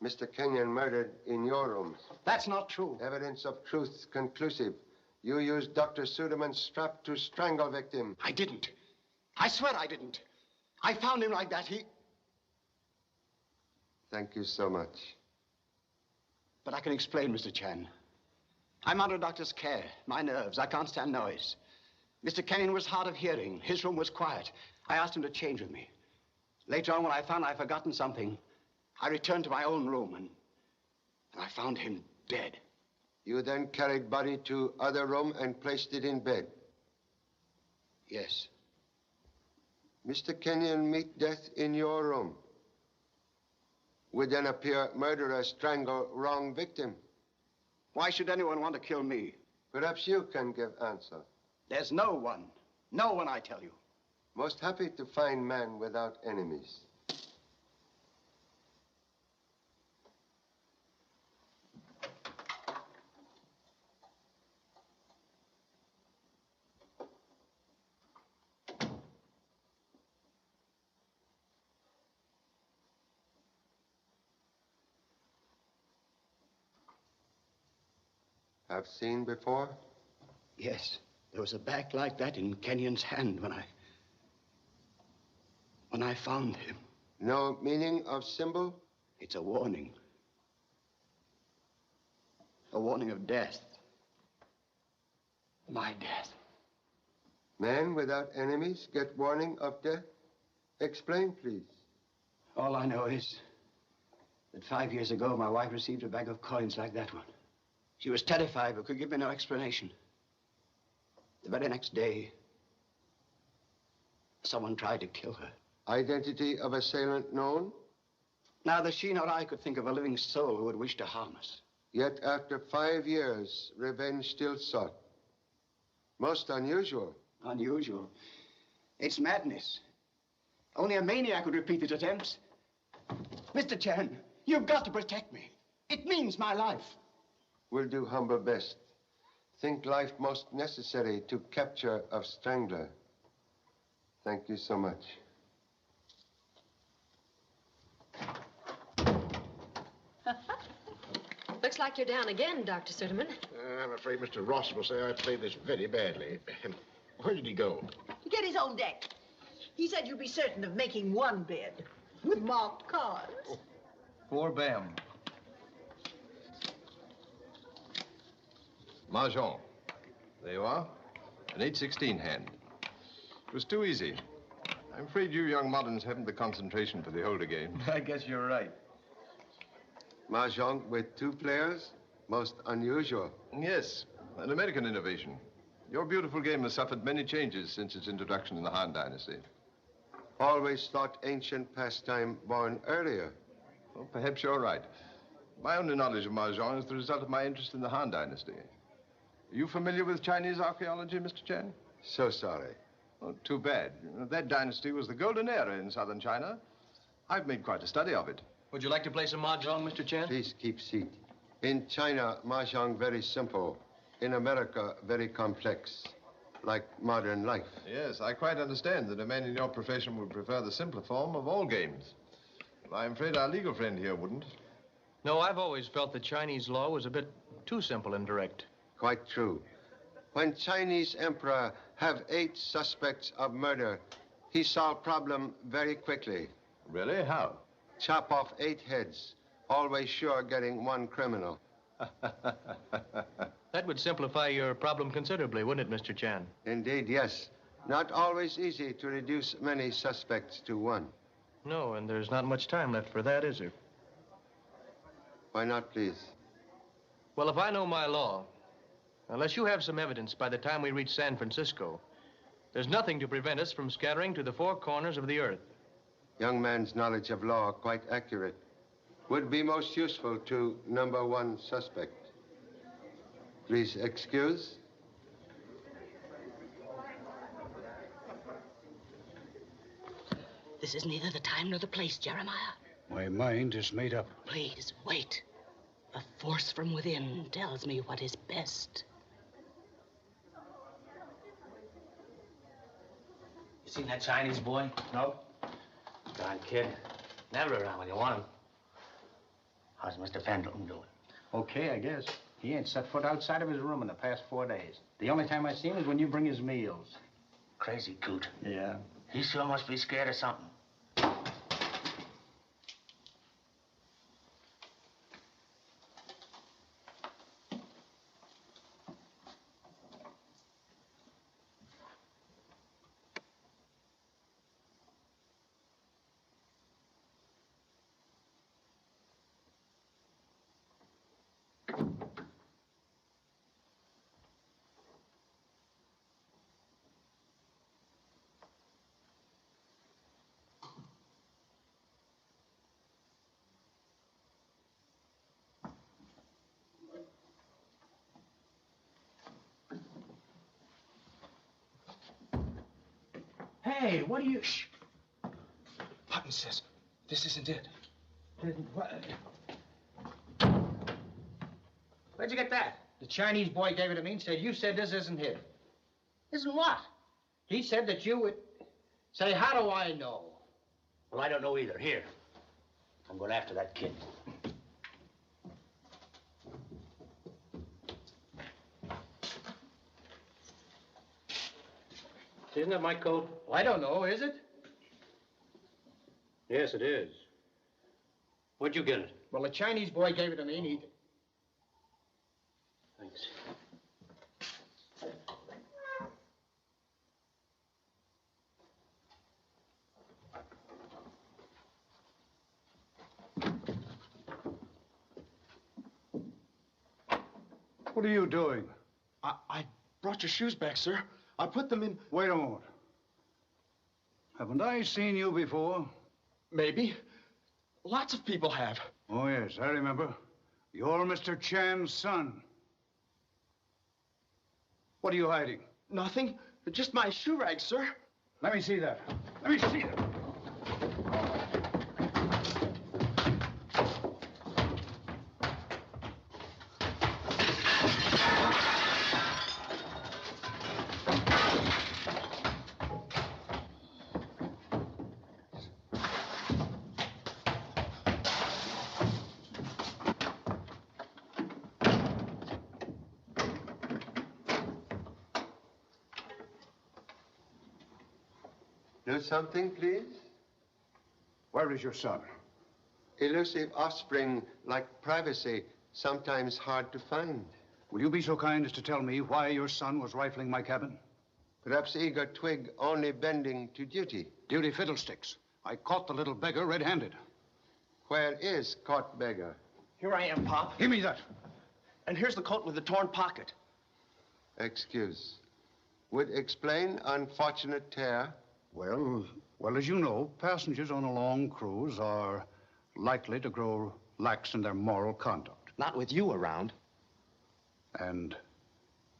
Mr. Kenyon murdered in your room. That's not true. Evidence of truth conclusive. You used Dr. Suderman's strap to strangle victim. I didn't. I swear I didn't. I found him like that. Thank you so much. But I can explain, Mr. Chan. I'm under doctor's care. My nerves. I can't stand noise. Mr. Kenyon was hard of hearing. His room was quiet. I asked him to change with me. Later on, when I found I'd forgotten something, I returned to my own room and I found him dead. You then carried body to other room and placed it in bed? Yes. Mr. Kenyon meet death in your room. Would then appear murderer strangle wrong victim. Why should anyone want to kill me? Perhaps you can give answer. There's no one. No one, I tell you. Most happy to find man without enemies. Have seen before? Yes. There was a back like that in Kenyon's hand when I found him. No meaning of symbol? It's a warning. A warning of death. My death. Man without enemies get warning of death? Explain, please. All I know is that 5 years ago, my wife received a bag of coins like that one. She was terrified but could give me no explanation. The very next day, someone tried to kill her. Identity of assailant known? Neither she nor I could think of a living soul who would wish to harm us. Yet after 5 years, revenge still sought. Most unusual. Unusual? It's madness. Only a maniac would repeat his attempts. Mr. Chan, you've got to protect me. It means my life. Will do humble best. Think life most necessary to capture of strangler. Thank you so much. Looks like you're down again, Dr. Suderman. I'm afraid Mr. Ross will say I played this very badly. Where did he go? To get his own deck. He said you'd be certain of making one bid with marked cards. Poor Bam. Mahjong. There you are. An 8-16 hand. It was too easy. I'm afraid you young moderns haven't the concentration for the older game. I guess you're right. Mahjong with 2 players? Most unusual. Yes, an American innovation. Your beautiful game has suffered many changes since its introduction in the Han Dynasty. Always thought ancient pastime born earlier. Well, perhaps you're right. My only knowledge of Mahjong is the result of my interest in the Han Dynasty. Are you familiar with Chinese archaeology, Mr. Chen? So sorry. Oh, too bad. You know, that dynasty was the golden era in southern China. I've made quite a study of it. Would you like to play some Mahjong, Mr. Chen? Please keep seat. In China, Mahjong very simple. In America, very complex. Like modern life. Yes, I quite understand that a man in your profession would prefer the simpler form of all games. I'm afraid our legal friend here wouldn't. No, I've always felt the Chinese law was a bit too simple and direct. Quite true. When Chinese emperor have 8 suspects of murder, he solved problem very quickly. Really? How? Chop off 8 heads. Always sure getting 1 criminal. That would simplify your problem considerably, wouldn't it, Mr. Chan? Indeed, yes. Not always easy to reduce many suspects to 1. No, and there's not much time left for that, is there? Why not, please? Well, if I know my law, unless you have some evidence by the time we reach San Francisco, there's nothing to prevent us from scattering to the 4 corners of the earth. Young man's knowledge of law quite accurate. Would be most useful to number 1 suspect. Please excuse. This is neither the time nor the place, Jeremiah. My mind is made up. Please, wait. A force from within tells me what is best. You seen that Chinese boy? No. Darn kid. Never around when you want him. How's Mr. Pendleton doing? Okay, I guess. He ain't set foot outside of his room in the past 4 days. The only time I see him is when you bring his meals. Crazy coot. Yeah. He sure must be scared of something. Hey, what are you... Shh. Hutton says this isn't it. Where'd you get that? The Chinese boy gave it to me and said you said this isn't it. Isn't what? He said that you would... Say, how do I know? Well, I don't know either. Here. I'm going after that kid. Isn't that my coat? Well, I don't know, is it? Yes, it is. Where'd you get it? Well, the Chinese boy gave it to me and he... Thanks. What are you doing? I brought your shoes back, sir. I put them in... Wait a moment. Haven't I seen you before? Maybe. Lots of people have. Oh, yes, I remember. You're Mr. Chan's son. What are you hiding? Nothing. Just my shoe rags, sir. Let me see that. Let me see that. Do something, please. Where is your son? Elusive offspring, like privacy, sometimes hard to find. Will you be so kind as to tell me why your son was rifling my cabin? Perhaps eager twig only bending to duty. Duty fiddlesticks. I caught the little beggar red-handed. Where is caught beggar? Here I am, Pop. Give me that. And here's the coat with the torn pocket. Excuse. Would explain unfortunate tear. Well, as you know, passengers on a long cruise are likely to grow lax in their moral conduct. Not with you around. And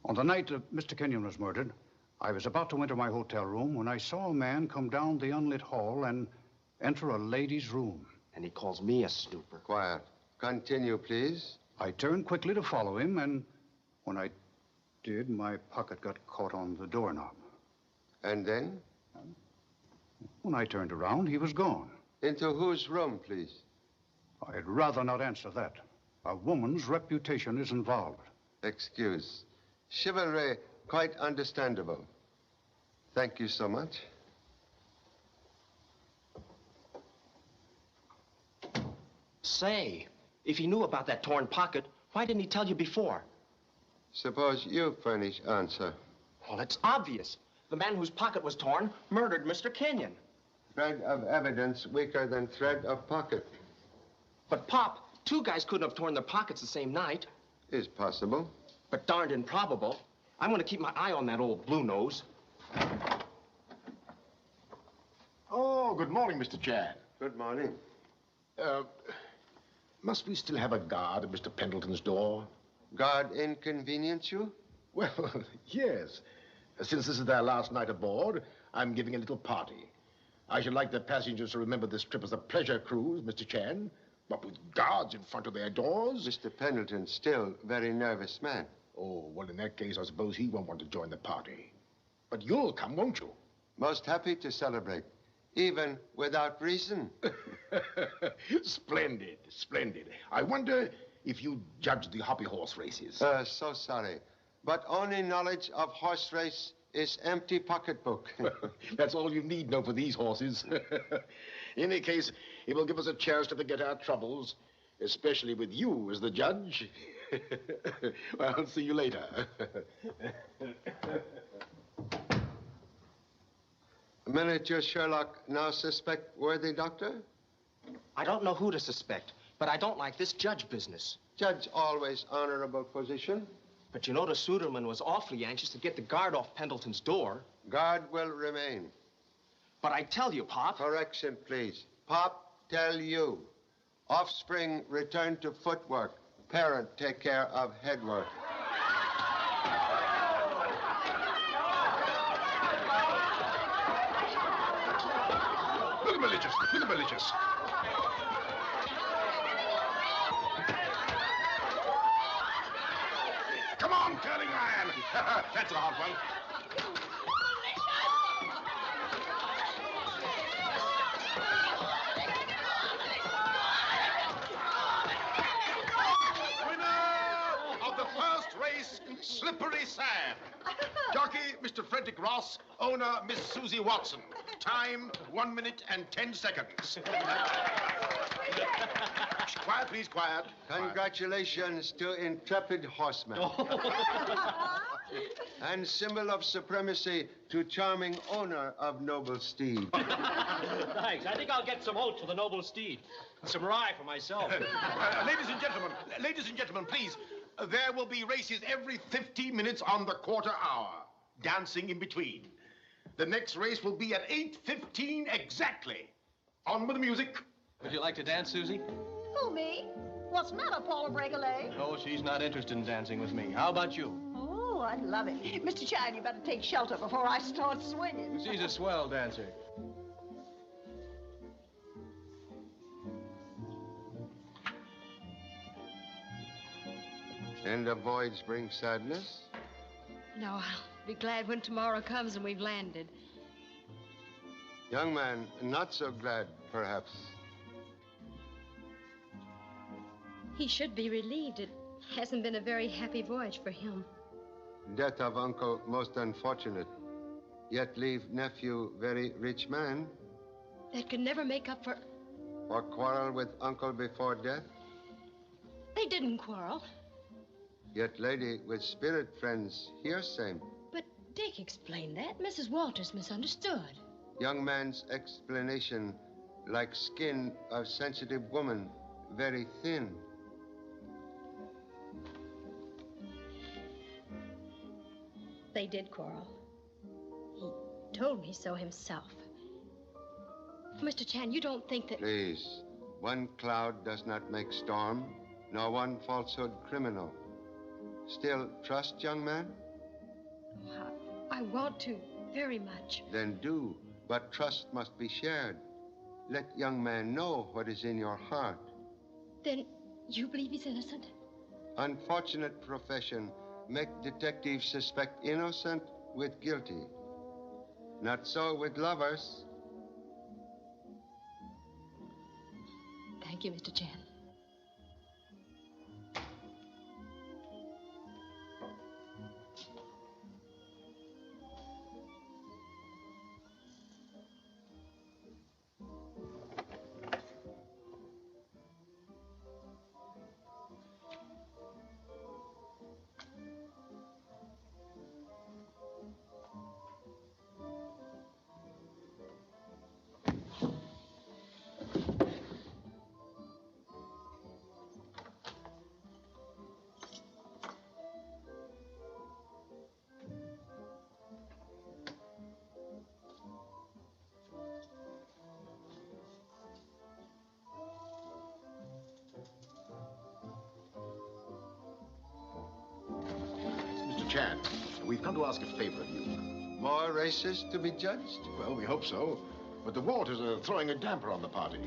on the night that Mr. Kenyon was murdered, I was about to enter my hotel room when I saw a man come down the unlit hall and enter a lady's room. And he calls me a snooper. Quiet. Continue, please. I turned quickly to follow him, and when I did, my pocket got caught on the doorknob. And then? When I turned around, he was gone. Into whose room, please? I'd rather not answer that. A woman's reputation is involved. Excuse. Chivalry, quite understandable. Thank you so much. Say, if he knew about that torn pocket, why didn't he tell you before? Suppose you furnish answer. Well, it's obvious. The man whose pocket was torn murdered Mr. Kenyon. Thread of evidence weaker than thread of pocket. But, Pop, two guys couldn't have torn their pockets the same night. Is possible. But darned improbable. I'm going to keep my eye on that old blue nose. Oh, good morning, Mr. Chan. Good morning. Must we still have a guard at Mr. Pendleton's door? Guard inconvenience you? Well, yes. Since this is their last night aboard, I'm giving a little party. I should like the passengers to remember this trip as a pleasure cruise, Mr. Chan. But with guards in front of their doors. Mr. Pendleton, still very nervous man. Oh, well, in that case, I suppose he won't want to join the party. But you'll come, won't you? Most happy to celebrate, even without reason. Splendid, splendid. I wonder if you judge the hobby horse races. So sorry. But only knowledge of horse race is empty pocketbook. That's all you need know for these horses. In any case, it will give us a chance to forget our troubles, especially with you as the judge. Well, I'll see you later. Miniature Sherlock now suspect worthy doctor? I don't know who to suspect. But I don't like this judge business. Judge always honorable position. But you know the Suderman was awfully anxious to get the guard off Pendleton's door. Guard will remain. But I tell you, Pop. Correction, please. Pop, tell you. Offspring return to footwork. Parent take care of headwork. Look at malicious. Look at malicious. Come on, curling iron. That's a hard one. Winner of the first race, Slippery Sand. Jockey, Mr. Frederick Ross. Owner, Miss Susie Watson. Time, 1 minute and 10 seconds. Quiet, please, quiet. Congratulations to intrepid horsemen. And symbol of supremacy to charming owner of noble steed. Thanks. I think I'll get some oats for the noble steed. And some rye for myself. Ladies and gentlemen, please. There will be races every 15 minutes on the quarter hour. Dancing in between. The next race will be at 8:15 exactly. On with the music. Would you like to dance, Susie? Who, me? What's the matter, Paula Break-a-Leg? No, she's not interested in dancing with me. How about you? Oh, I'd love it. Mr. Chan, you better take shelter before I start swinging. She's a swell dancer. And the voyage brings sadness. No, I'll be glad when tomorrow comes and we've landed. Young man, not so glad, perhaps. He should be relieved. It hasn't been a very happy voyage for him. Death of uncle most unfortunate. Yet leave nephew very rich man. That could never make up for... Or quarrel with uncle before death. They didn't quarrel. Yet lady with spirit friends here same. But Dick explained that. Mrs. Walters misunderstood. Young man's explanation, like skin of sensitive woman, very thin. They did quarrel. He told me so himself. Mr. Chan, you don't think that... Please, one cloud does not make storm, nor one falsehood criminal. Still trust, young man? Oh, I want to, very much. Then do, but trust must be shared. Let young man know what is in your heart. Then you believe he's innocent? Unfortunate profession, make detectives suspect innocent with guilty. Not so with lovers. Thank you, Mr. Chan. Chan, we've come to ask a favor of you. More races to be judged? Well, we hope so. But the Walters are throwing a damper on the party.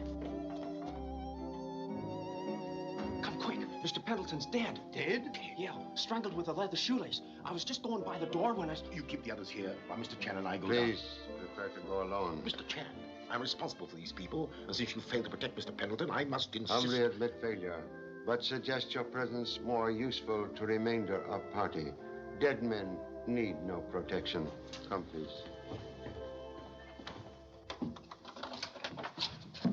Come quick. Mr. Pendleton's dead. Dead? Yeah, strangled with a leather shoelace. I was just going by the door when I... You keep the others here while Mr. Chan and I go Please, prepare to go alone. Mr. Chan, I'm responsible for these people, and since you failed to protect Mr. Pendleton, I must insist... Humbly admit failure, but suggest your presence more useful to remainder of party. Dead men need no protection. Come, please.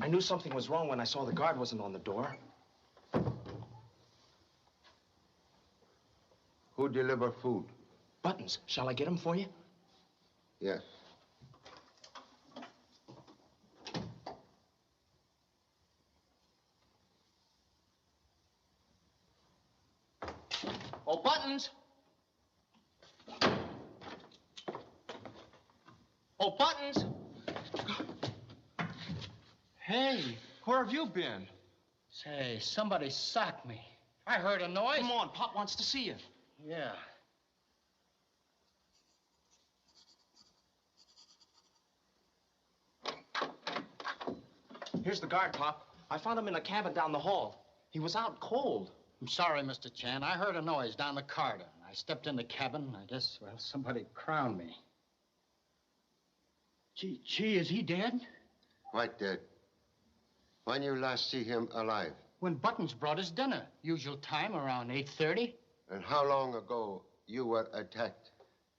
I knew something was wrong when I saw the guard wasn't on the door. Who deliver food? Buttons. Shall I get them for you? Yes. Oh, Buttons! Oh, Buttons! Hey, where have you been? Say, somebody socked me. I heard a noise. Come on, Pop wants to see you. Yeah. Here's the guard, Pop. I found him in a cabin down the hall. He was out cold. I'm sorry, Mr. Chan. I heard a noise down the corridor. I stepped in the cabin. I guess, well, somebody crowned me. Gee, is he dead? Quite dead. When you last see him alive? When Buttons brought his dinner. Usual time, around 8:30. And how long ago you were attacked?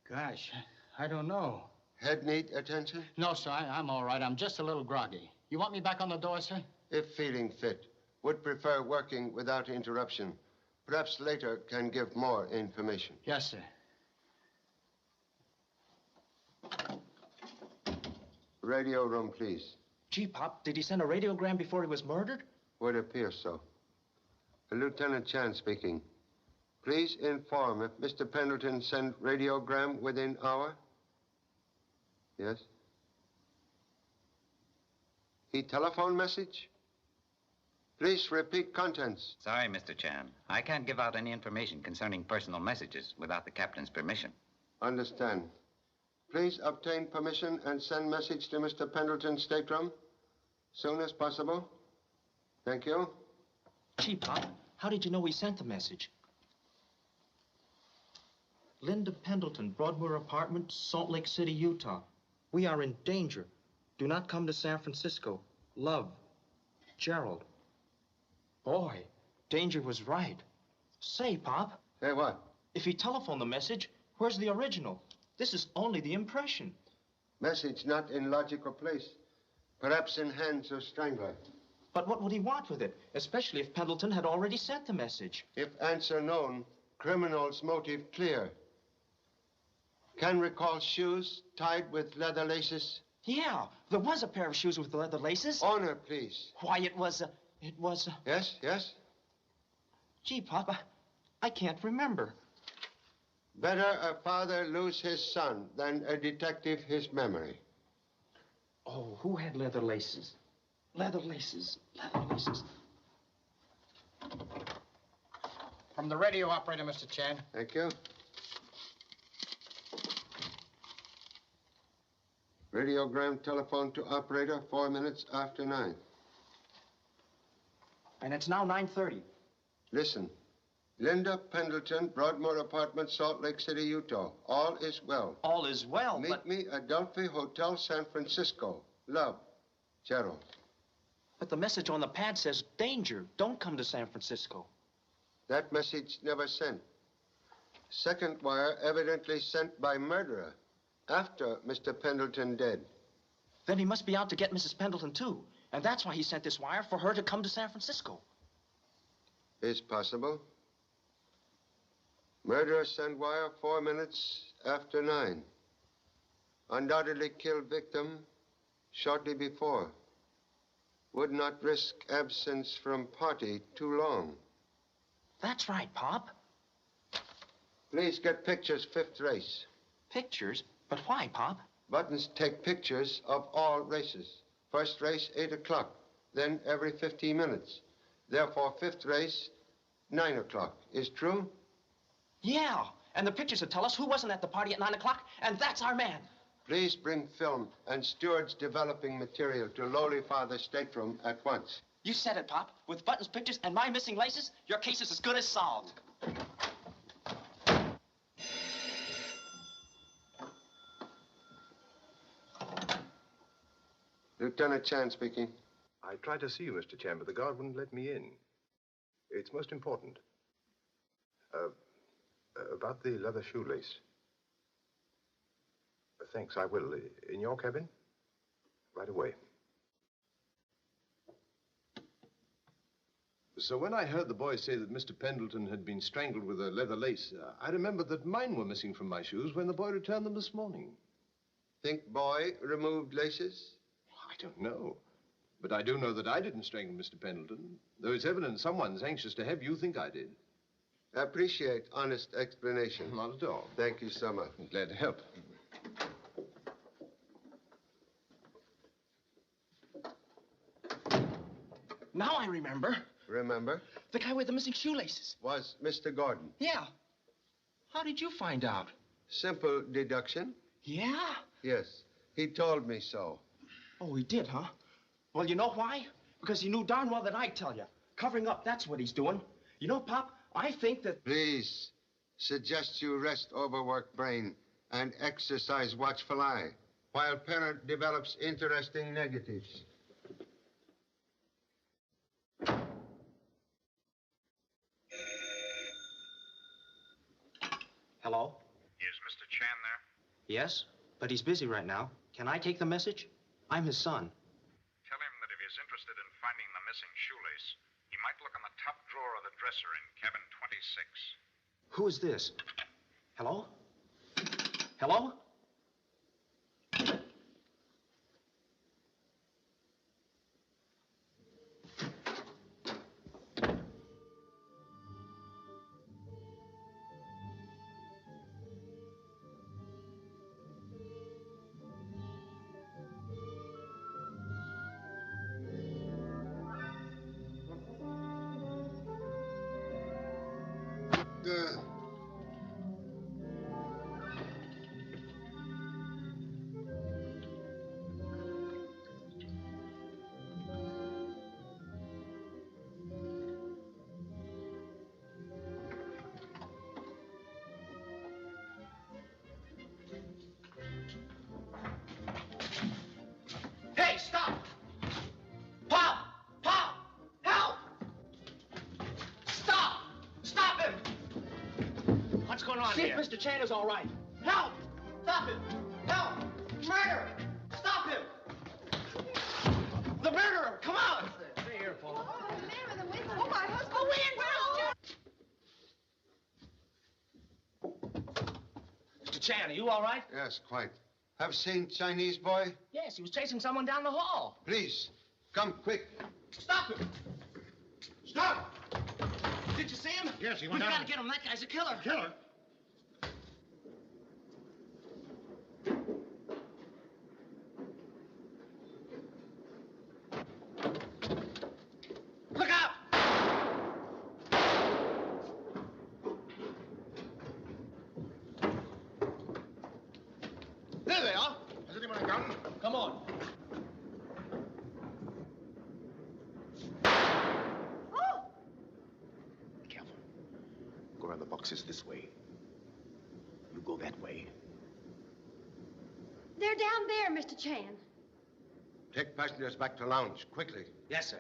Gosh, I don't know. Head need attention? No, sir, I'm all right. I'm just a little groggy. You want me back on the door, sir? If feeling fit. Would prefer working without interruption. Perhaps later can give more information. Yes, sir. Radio room, please. Gee, Pop, did he send a radiogram before he was murdered? Would appear so. Lieutenant Chan speaking. Please inform if Mr. Pendleton sent radiogram within hour. Yes? He telephone message? Please repeat contents. Sorry, Mr. Chan. I can't give out any information concerning personal messages without the captain's permission. Understand. Please obtain permission and send message to Mr. Pendleton's stateroom soon as possible. Thank you. Gee, Pop, how did you know he sent the message? Linda Pendleton, Broadmoor Apartment, Salt Lake City, Utah. We are in danger. Do not come to San Francisco. Love, Gerald. Boy, Danger was right. Say, Pop. Say what? If he telephoned the message, where's the original? This is only the impression. Message not in logical place. Perhaps in hands of strangler. But what would he want with it? Especially if Pendleton had already sent the message. If answer known, criminal's motive clear. Can recall shoes tied with leather laces? Yeah, there was a pair of shoes with leather laces. Owner, please. Why, it was... Yes, yes? Gee, Papa, I can't remember. Better a father lose his son than a detective his memory. Oh, who had leather laces? Leather laces, leather laces. From the radio operator, Mr. Chan. Thank you. Radiogram telephone to operator 4 minutes after 9. And it's now 9:30. Listen. Linda Pendleton, Broadmoor Apartment, Salt Lake City, Utah. All is well. All is well, Meet me at Adelphi Hotel, San Francisco. Love, Gerald. But the message on the pad says, danger, don't come to San Francisco. That message never sent. Second wire evidently sent by murderer after Mr. Pendleton dead. Then he must be out to get Mrs. Pendleton, too. And that's why he sent this wire, for her to come to San Francisco. Is possible. Murderer sent wire 4 minutes after 9. Undoubtedly killed victim shortly before. Would not risk absence from party too long. That's right, Pop. Please get pictures, 5th race. Pictures? But why, Pop? Buttons take pictures of all races. First race, 8 o'clock. Then every 15 minutes. Therefore, 5th race, 9 o'clock. Is true? Yeah, and the pictures will tell us who wasn't at the party at 9 o'clock, and that's our man. Please bring film and stewards developing material to lowly father's stateroom at once. You said it, Pop. With Button's pictures and my missing laces, your case is as good as solved. Lieutenant Chan speaking. I tried to see you, Mr. Chan, but the guard wouldn't let me in. It's most important. About the leather shoelace. Thanks, I will. In your cabin? Right away. So when I heard the boys say that Mr. Pendleton had been strangled with a leather lace, I remembered that mine were missing from my shoes when the boy returned them this morning. Think boy removed laces? I don't know. But I do know that I didn't strangle Mr. Pendleton, though it's evident someone's anxious to have you think I did. Appreciate honest explanation. Not at all. Thank you so much. I'm glad to help. Now I remember. Remember? The guy with the missing shoelaces. Was Mr. Gordon. Yeah. How did you find out? Simple deduction. Yeah? Yes. He told me so. Oh, he did, huh? Well, you know why? Because he knew darn well that I'd tell you. Covering up, that's what he's doing. You know, Pop, I think that... Please, suggest you rest overworked brain and exercise watchful eye while parent develops interesting negatives. Hello? Is Mr. Chan there? Yes, but he's busy right now. Can I take the message? I'm his son. Tell him that if he's interested in finding the missing shoelace, he might look on the top drawer of the dresser in cabin 26. Who is this? Hello? Hello? Hey, stop! Pop! Pop! Help! Stop! Stop him! What's going on See here? if Mr. Chan is all right. Help! Stop him! Help! Murder! Stop him! The murderer! Come on! Stay here, Fulll. Oh, my husband. Oh, Mr. Chan, are you all right? Yes, quite. Have seen Chinese boy? Yes, he was chasing someone down the hall. Please, come quick. Stop him! Stop! Did you see him? Yes, he went We've down. got to get him. That guy's a killer. Killer? Look out! There they are. Has anyone a gun? Come on. Be careful. Go around the boxes this way. You go that way. They're down there, Mr. Chan. Take passengers back to lounge, quickly. Yes, sir.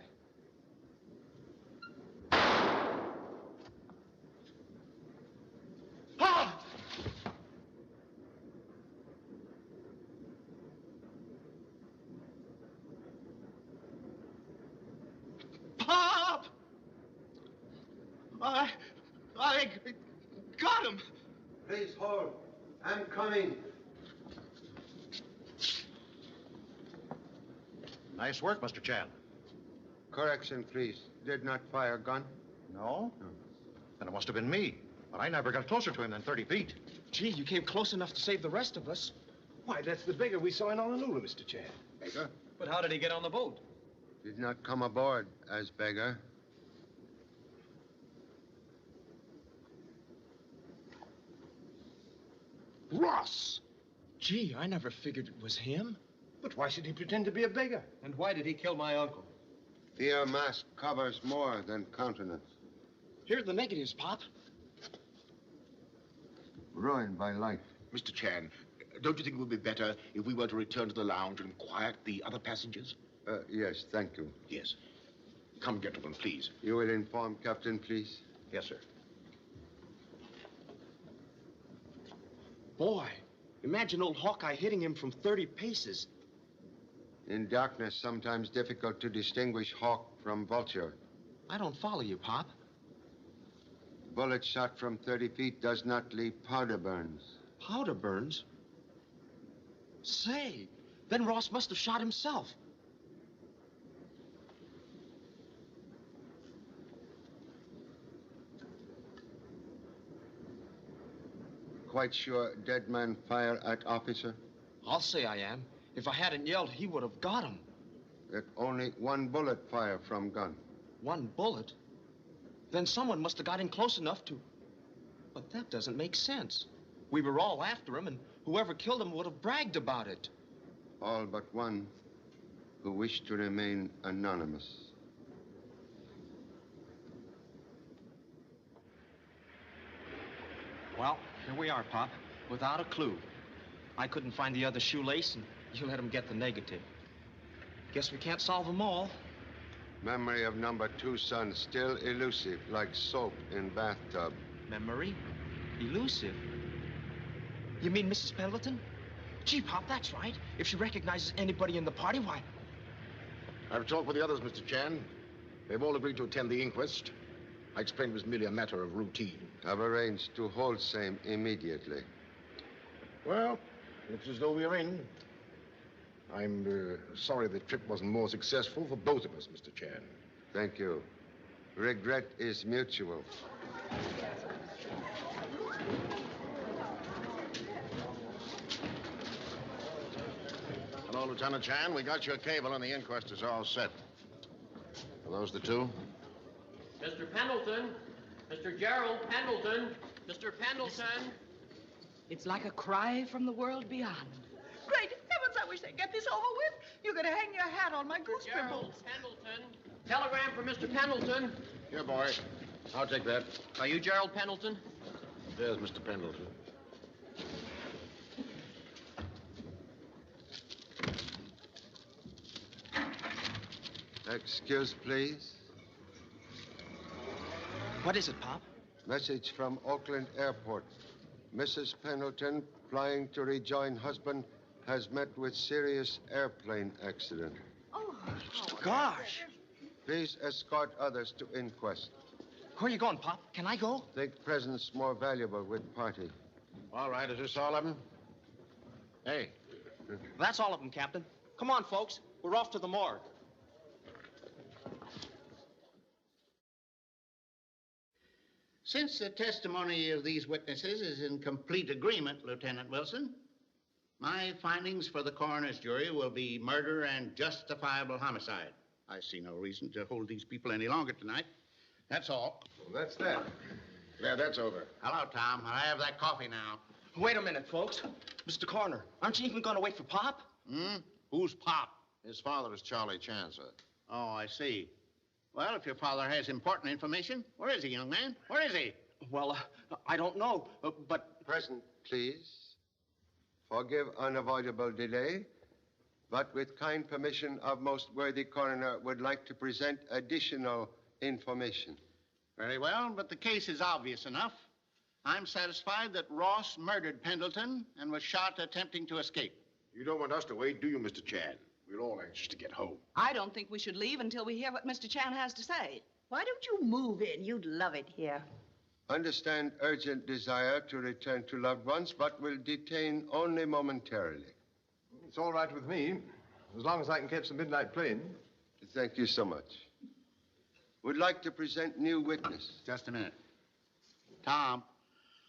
Pop! Pop! I got him. Please hold. I'm coming. Nice work, Mr. Chan. Correction, please. Did not fire gun? No? Then it must have been me. But I never got closer to him than 30 feet. Gee, you came close enough to save the rest of us. Why, that's the beggar we saw in Honolulu, Mr. Chan. Beggar? But how did he get on the boat? Did not come aboard as beggar. Ross! Gee, I never figured it was him. But why should he pretend to be a beggar? And why did he kill my uncle? Fear mask covers more than countenance. Here are the negatives, Pop. Ruined by life. Mr. Chan, don't you think it would be better if we were to return to the lounge and quiet the other passengers? Yes, thank you. Yes. Come, gentlemen, please. You will inform Captain, please? Yes, sir. Boy, imagine old Hawkeye hitting him from 30 paces. In darkness, sometimes difficult to distinguish hawk from vulture. I don't follow you, Pop. Bullet shot from 30 feet does not leave powder burns. Powder burns? Say, then Ross must have shot himself. quite sure dead man fire at officer? I'll say I am. If I hadn't yelled, he would have got him. That only one bullet fire from gun. One bullet? Then someone must have got in close enough to... But that doesn't make sense. We were all after him, and whoever killed him would have bragged about it. All but one who wished to remain anonymous. Well, here we are, Pop, without a clue. I couldn't find the other shoelace, and you let him get the negative. Guess we can't solve them all. Memory of number 2 son still elusive, like soap in bathtub. Memory? Elusive? You mean Mrs. Pendleton? Gee, Pop, that's right. If she recognizes anybody in the party, why... I've talked with the others, Mr. Chan. They've all agreed to attend the inquest. I explained it was merely a matter of routine. I've arranged to hold same immediately. Well, looks as though we're in. I'm sorry the trip wasn't more successful for both of us, Mr. Chan. Thank you. Regret is mutual. Hello, Lieutenant Chan. We got your cable and the inquest is all set. Are those the two? Mr. Pendleton, Mr. Gerald Pendleton, Mr. Pendleton. It's like a cry from the world beyond. Great heavens, I wish they'd get this over with. You're going to hang your hat on my goose Gerald pimples. Pendleton. Telegram for Mr. Pendleton. Here, boy. I'll take that. Are you Gerald Pendleton? There's Mr. Pendleton. Excuse, please. What is it, Pop? Message from Oakland Airport. Mrs. Pendleton, flying to rejoin husband, has met with serious airplane accident. Oh, gosh. Please escort others to inquest. Where are you going, Pop? Can I go? Think presence more valuable with party. All right, is this all of them? Hey. That's all of them, Captain. Come on, folks. We're off to the morgue. Since the testimony of these witnesses is in complete agreement, Lieutenant Wilson, my findings for the coroner's jury will be murder and justifiable homicide. I see no reason to hold these people any longer tonight. That's all. Well, that's that. Yeah, that's over. Hello, Tom. I'll have that coffee now. Wait a minute, folks. Mr. Coroner, aren't you even going to wait for Pop? Who's Pop? His father is Charlie Chan, sir. Oh, I see. Well, if your father has important information, where is he, young man? Where is he? Well, I don't know, but... Present, please. Forgive unavoidable delay, but with kind permission of most worthy coroner, would like to present additional information. Very well, but the case is obvious enough. I'm satisfied that Ross murdered Pendleton and was shot attempting to escape. You don't want us to wait, do you, Mr. Chan? We're all anxious to get home. I don't think we should leave until we hear what Mr. Chan has to say. Why don't you move in? You'd love it here. Understand urgent desire to return to loved ones, but will detain only momentarily. It's all right with me, as long as I can catch the midnight plane. Thank you so much. Would like to present new witness. Just a minute. Tom,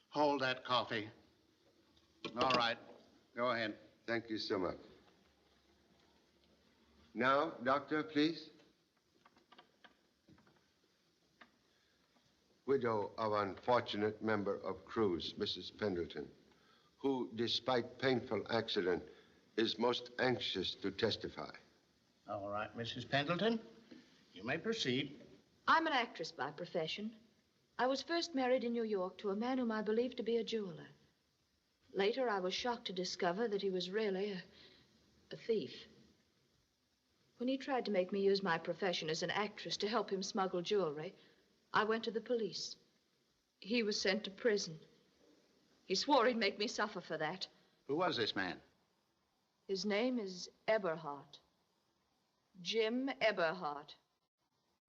hold that coffee. All right. Go ahead. Thank you so much. Now, doctor, please. Widow of unfortunate member of crews, Mrs. Pendleton, who, despite painful accident, is most anxious to testify. All right, Mrs. Pendleton, you may proceed. I'm an actress by profession. I was first married in New York to a man whom I believed to be a jeweler. Later, I was shocked to discover that he was really a thief. When he tried to make me use my profession as an actress to help him smuggle jewelry, I went to the police. He was sent to prison. He swore he'd make me suffer for that. Who was this man? His name is Eberhardt. Jim Eberhardt.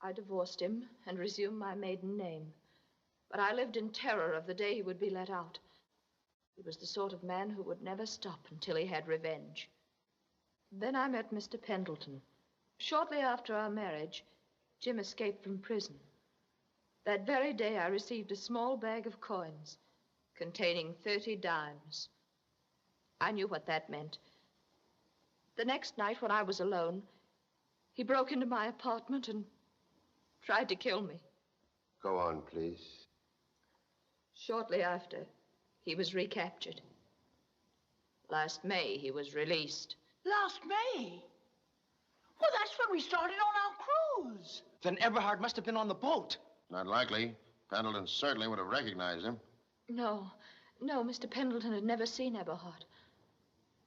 I divorced him and resumed my maiden name. But I lived in terror of the day he would be let out. He was the sort of man who would never stop until he had revenge. Then I met Mr. Pendleton. Shortly after our marriage, Jim escaped from prison. That very day, I received a small bag of coins. containing 30 dimes. I knew what that meant. The next night, when I was alone, he broke into my apartment and tried to kill me. Go on, please. Shortly after, he was recaptured. Last May, he was released. Last May? Well, that's when we started on our cruise. Then Eberhard must have been on the boat. Not likely. Pendleton certainly would have recognized him. No, Mr. Pendleton had never seen Eberhard.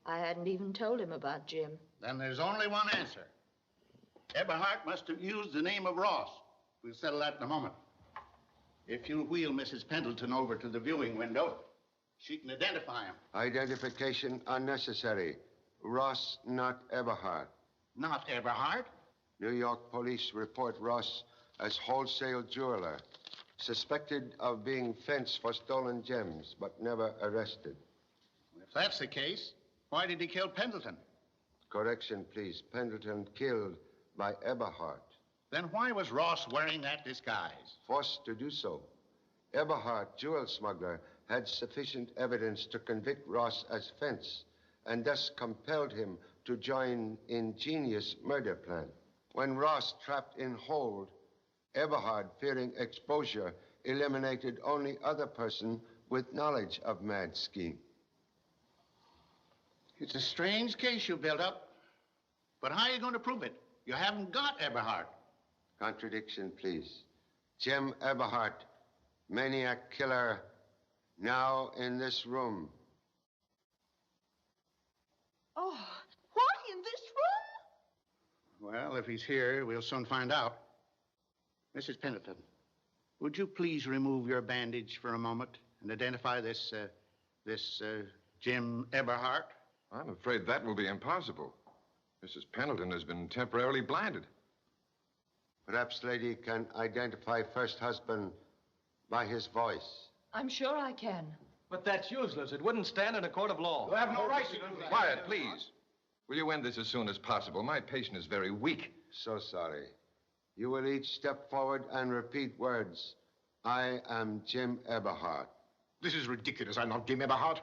I hadn't even told him about Jim. Then there's only one answer. Eberhard must have used the name of Ross. We'll settle that in a moment. If you'll wheel Mrs. Pendleton over to the viewing window, she can identify him. Identification unnecessary. Ross, not Eberhard. Not Eberhard? New York police report Ross as wholesale jeweler, suspected of being fenced for stolen gems, but never arrested. If that's the case, why did he kill Pendleton? Correction, please. Pendleton killed by Eberhard. Then why was Ross wearing that disguise? Forced to do so. Eberhard, jewel smuggler, had sufficient evidence to convict Ross as fence, and thus compelled him to join ingenious murder plan. When Ross trapped in hold, Eberhard, fearing exposure, eliminated only other person with knowledge of mad scheme. It's a strange case you built up. But how are you going to prove it? You haven't got Eberhard. Contradiction, please. Jim Eberhard, maniac killer, now in this room. Oh, what, in this room? Well, if he's here, we'll soon find out. Mrs. Pendleton, would you please remove your bandage for a moment and identify this Jim Eberhard? I'm afraid that will be impossible. Mrs. Pendleton has been temporarily blinded. Perhaps lady can identify first husband by his voice. I'm sure I can. But that's useless. It wouldn't stand in a court of law. You have no right to do that. Quiet, please. Will you end this as soon as possible? My patient is very weak. So sorry. You will each step forward and repeat words. I am Jim Eberhard. This is ridiculous. I'm not Jim Eberhard.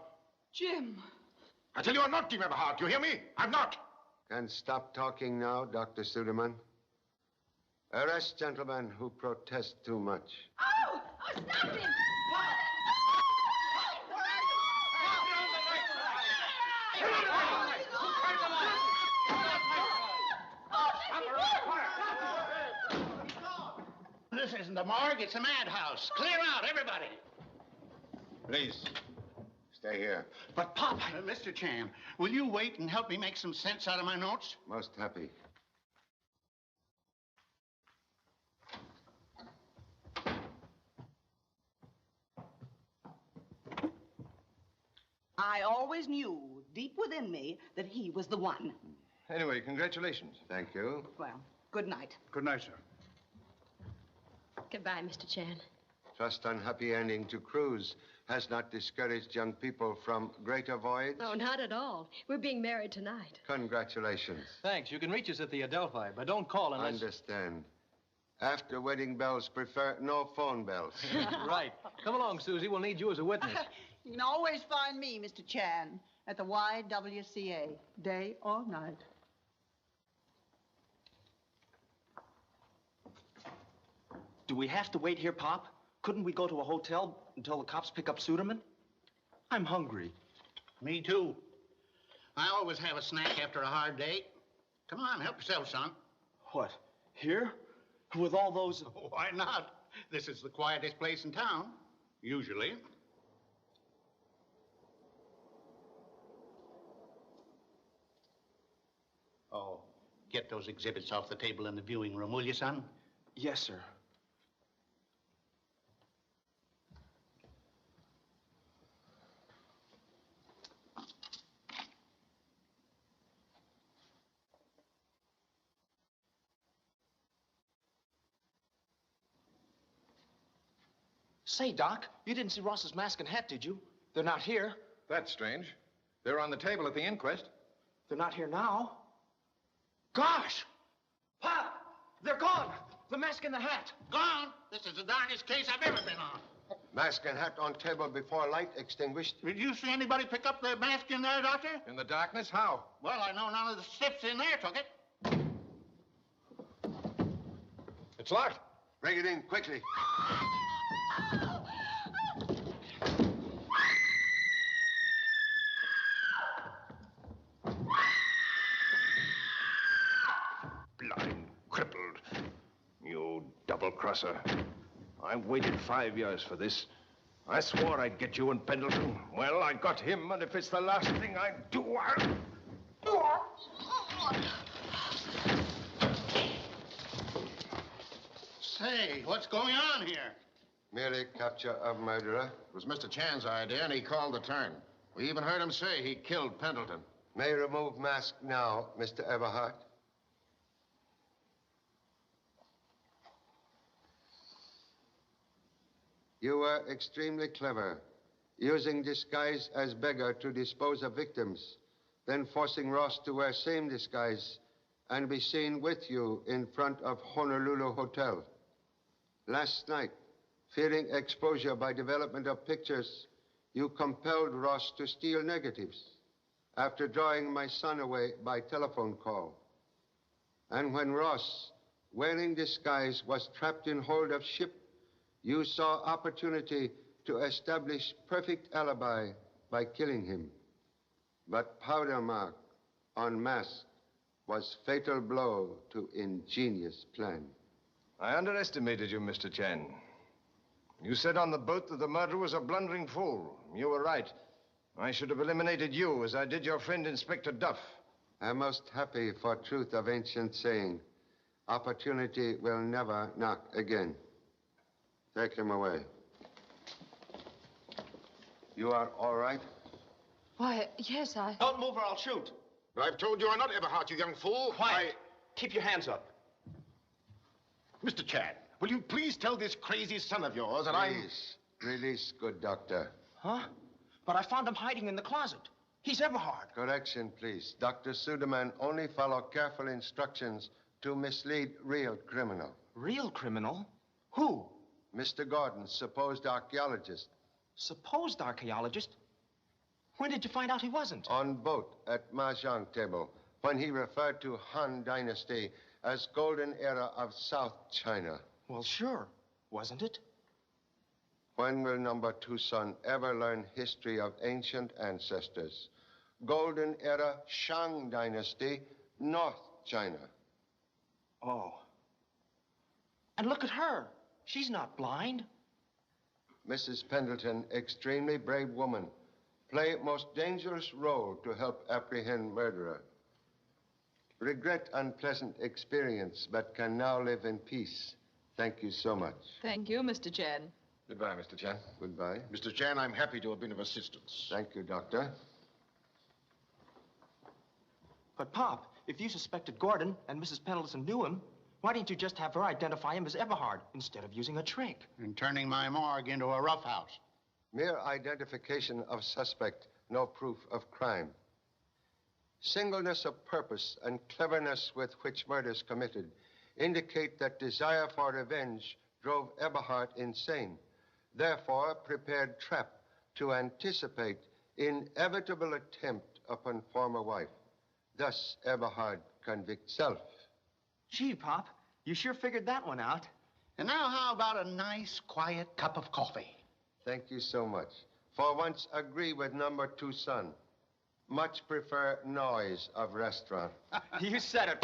Jim. I tell you, I'm not Jim Eberhard. You hear me? I'm not. Can stop talking now, Dr. Suderman. Arrest gentlemen who protest too much. Oh, stop him! This isn't the morgue, it's a madhouse. Clear out, everybody. Please, stay here. But, Pop, Mr. Chan, will you wait and help me make some sense out of my notes? Most happy. I always knew, deep within me, that he was the one. Anyway, congratulations. Thank you. Well, good night. Good night, sir. Goodbye, Mr. Chan. Trust unhappy ending to cruise has not discouraged young people from greater voyages. Oh, not at all. We're being married tonight. Congratulations. Thanks. You can reach us at the Adelphi, but don't call unless... Understand. After wedding bells, prefer no phone bells. Right. Come along, Susie. We'll need you as a witness. You can always find me, Mr. Chan, at the YWCA, day or night. Do we have to wait here, Pop? Couldn't we go to a hotel until the cops pick up Suderman? I'm hungry. Me too. I always have a snack after a hard day. Come on, help yourself, son. What? Here? With all those... Why not? This is the quietest place in town, usually. Oh, get those exhibits off the table in the viewing room, will you, son? Yes, sir. Say, Doc, you didn't see Ross's mask and hat, did you? They're not here. That's strange. They're on the table at the inquest. They're not here now. Gosh! Pop! They're gone! The mask and the hat. Gone? This is the darndest case I've ever been on. Mask and hat on table before light extinguished. Did you see anybody pick up the mask in there, Doctor? In the darkness? How? Well, I know none of the stiffs in there took it. It's locked. Bring it in quickly. Blind, crippled. You double-crosser. I waited 5 years for this. I swore I'd get you and Pendleton. Well, I got him, and if it's the last thing I do, I'll... Say, what's going on here? Merely capture of murderer. It was Mr. Chan's idea, and he called the turn. We even heard him say he killed Pendleton. May remove mask now, Mr. Everhart. You were extremely clever, using disguise as beggar to dispose of victims, then forcing Ross to wear same disguise and be seen with you in front of Honolulu Hotel. Last night, fearing exposure by development of pictures, you compelled Ross to steal negatives after drawing my son away by telephone call. And when Ross, wearing disguise, was trapped in hold of ship, you saw opportunity to establish perfect alibi by killing him. But powder mark on mask was fatal blow to ingenious plan. I underestimated you, Mr. Chan. You said on the boat that the murderer was a blundering fool. You were right. I should have eliminated you as I did your friend Inspector Duff. I'm most happy for truth of ancient saying. Opportunity will never knock again. Take him away. You are all right? Why, yes, I... Don't move or I'll shoot. I've told you I'm not Everhart, you young fool. Quiet. Keep your hands up. Mr. Chan, will you please tell this crazy son of yours that Please, release, good doctor. Huh? But I found him hiding in the closet. He's Everhart. Correction, please. Dr. Suderman only follow careful instructions to mislead real criminal. Real criminal? Who? Mr. Gordon, supposed archaeologist. Supposed archaeologist? When did you find out he wasn't? On boat at Mahjong table, when he referred to Han Dynasty as golden era of South China. Well, sure. Wasn't it? When will number 2 son ever learn history of ancient ancestors? Golden era Shang Dynasty, North China. Oh. And look at her. She's not blind. Mrs. Pendleton, extremely brave woman. Play most dangerous role to help apprehend murderer. Regret unpleasant experience, but can now live in peace. Thank you so much. Thank you, Mr. Chen. Goodbye, Mr. Chan. Goodbye. Mr. Chan, I'm happy to have been of assistance. Thank you, Doctor. But, Pop, if you suspected Gordon and Mrs. Pendleton knew him, why didn't you just have her identify him as Everhart instead of using a trick? And turning my morgue into a roughhouse. Mere identification of suspect, no proof of crime. Singleness of purpose and cleverness with which murders committed indicate that desire for revenge drove Eberhard insane. Therefore, prepared trap to anticipate inevitable attempt upon former wife. Thus, Eberhard convict self. Gee, Pop, you sure figured that one out. And now how about a nice, quiet cup of coffee? Thank you so much. For once, agree with number 2 son. Much prefer noise of restaurant. You said it.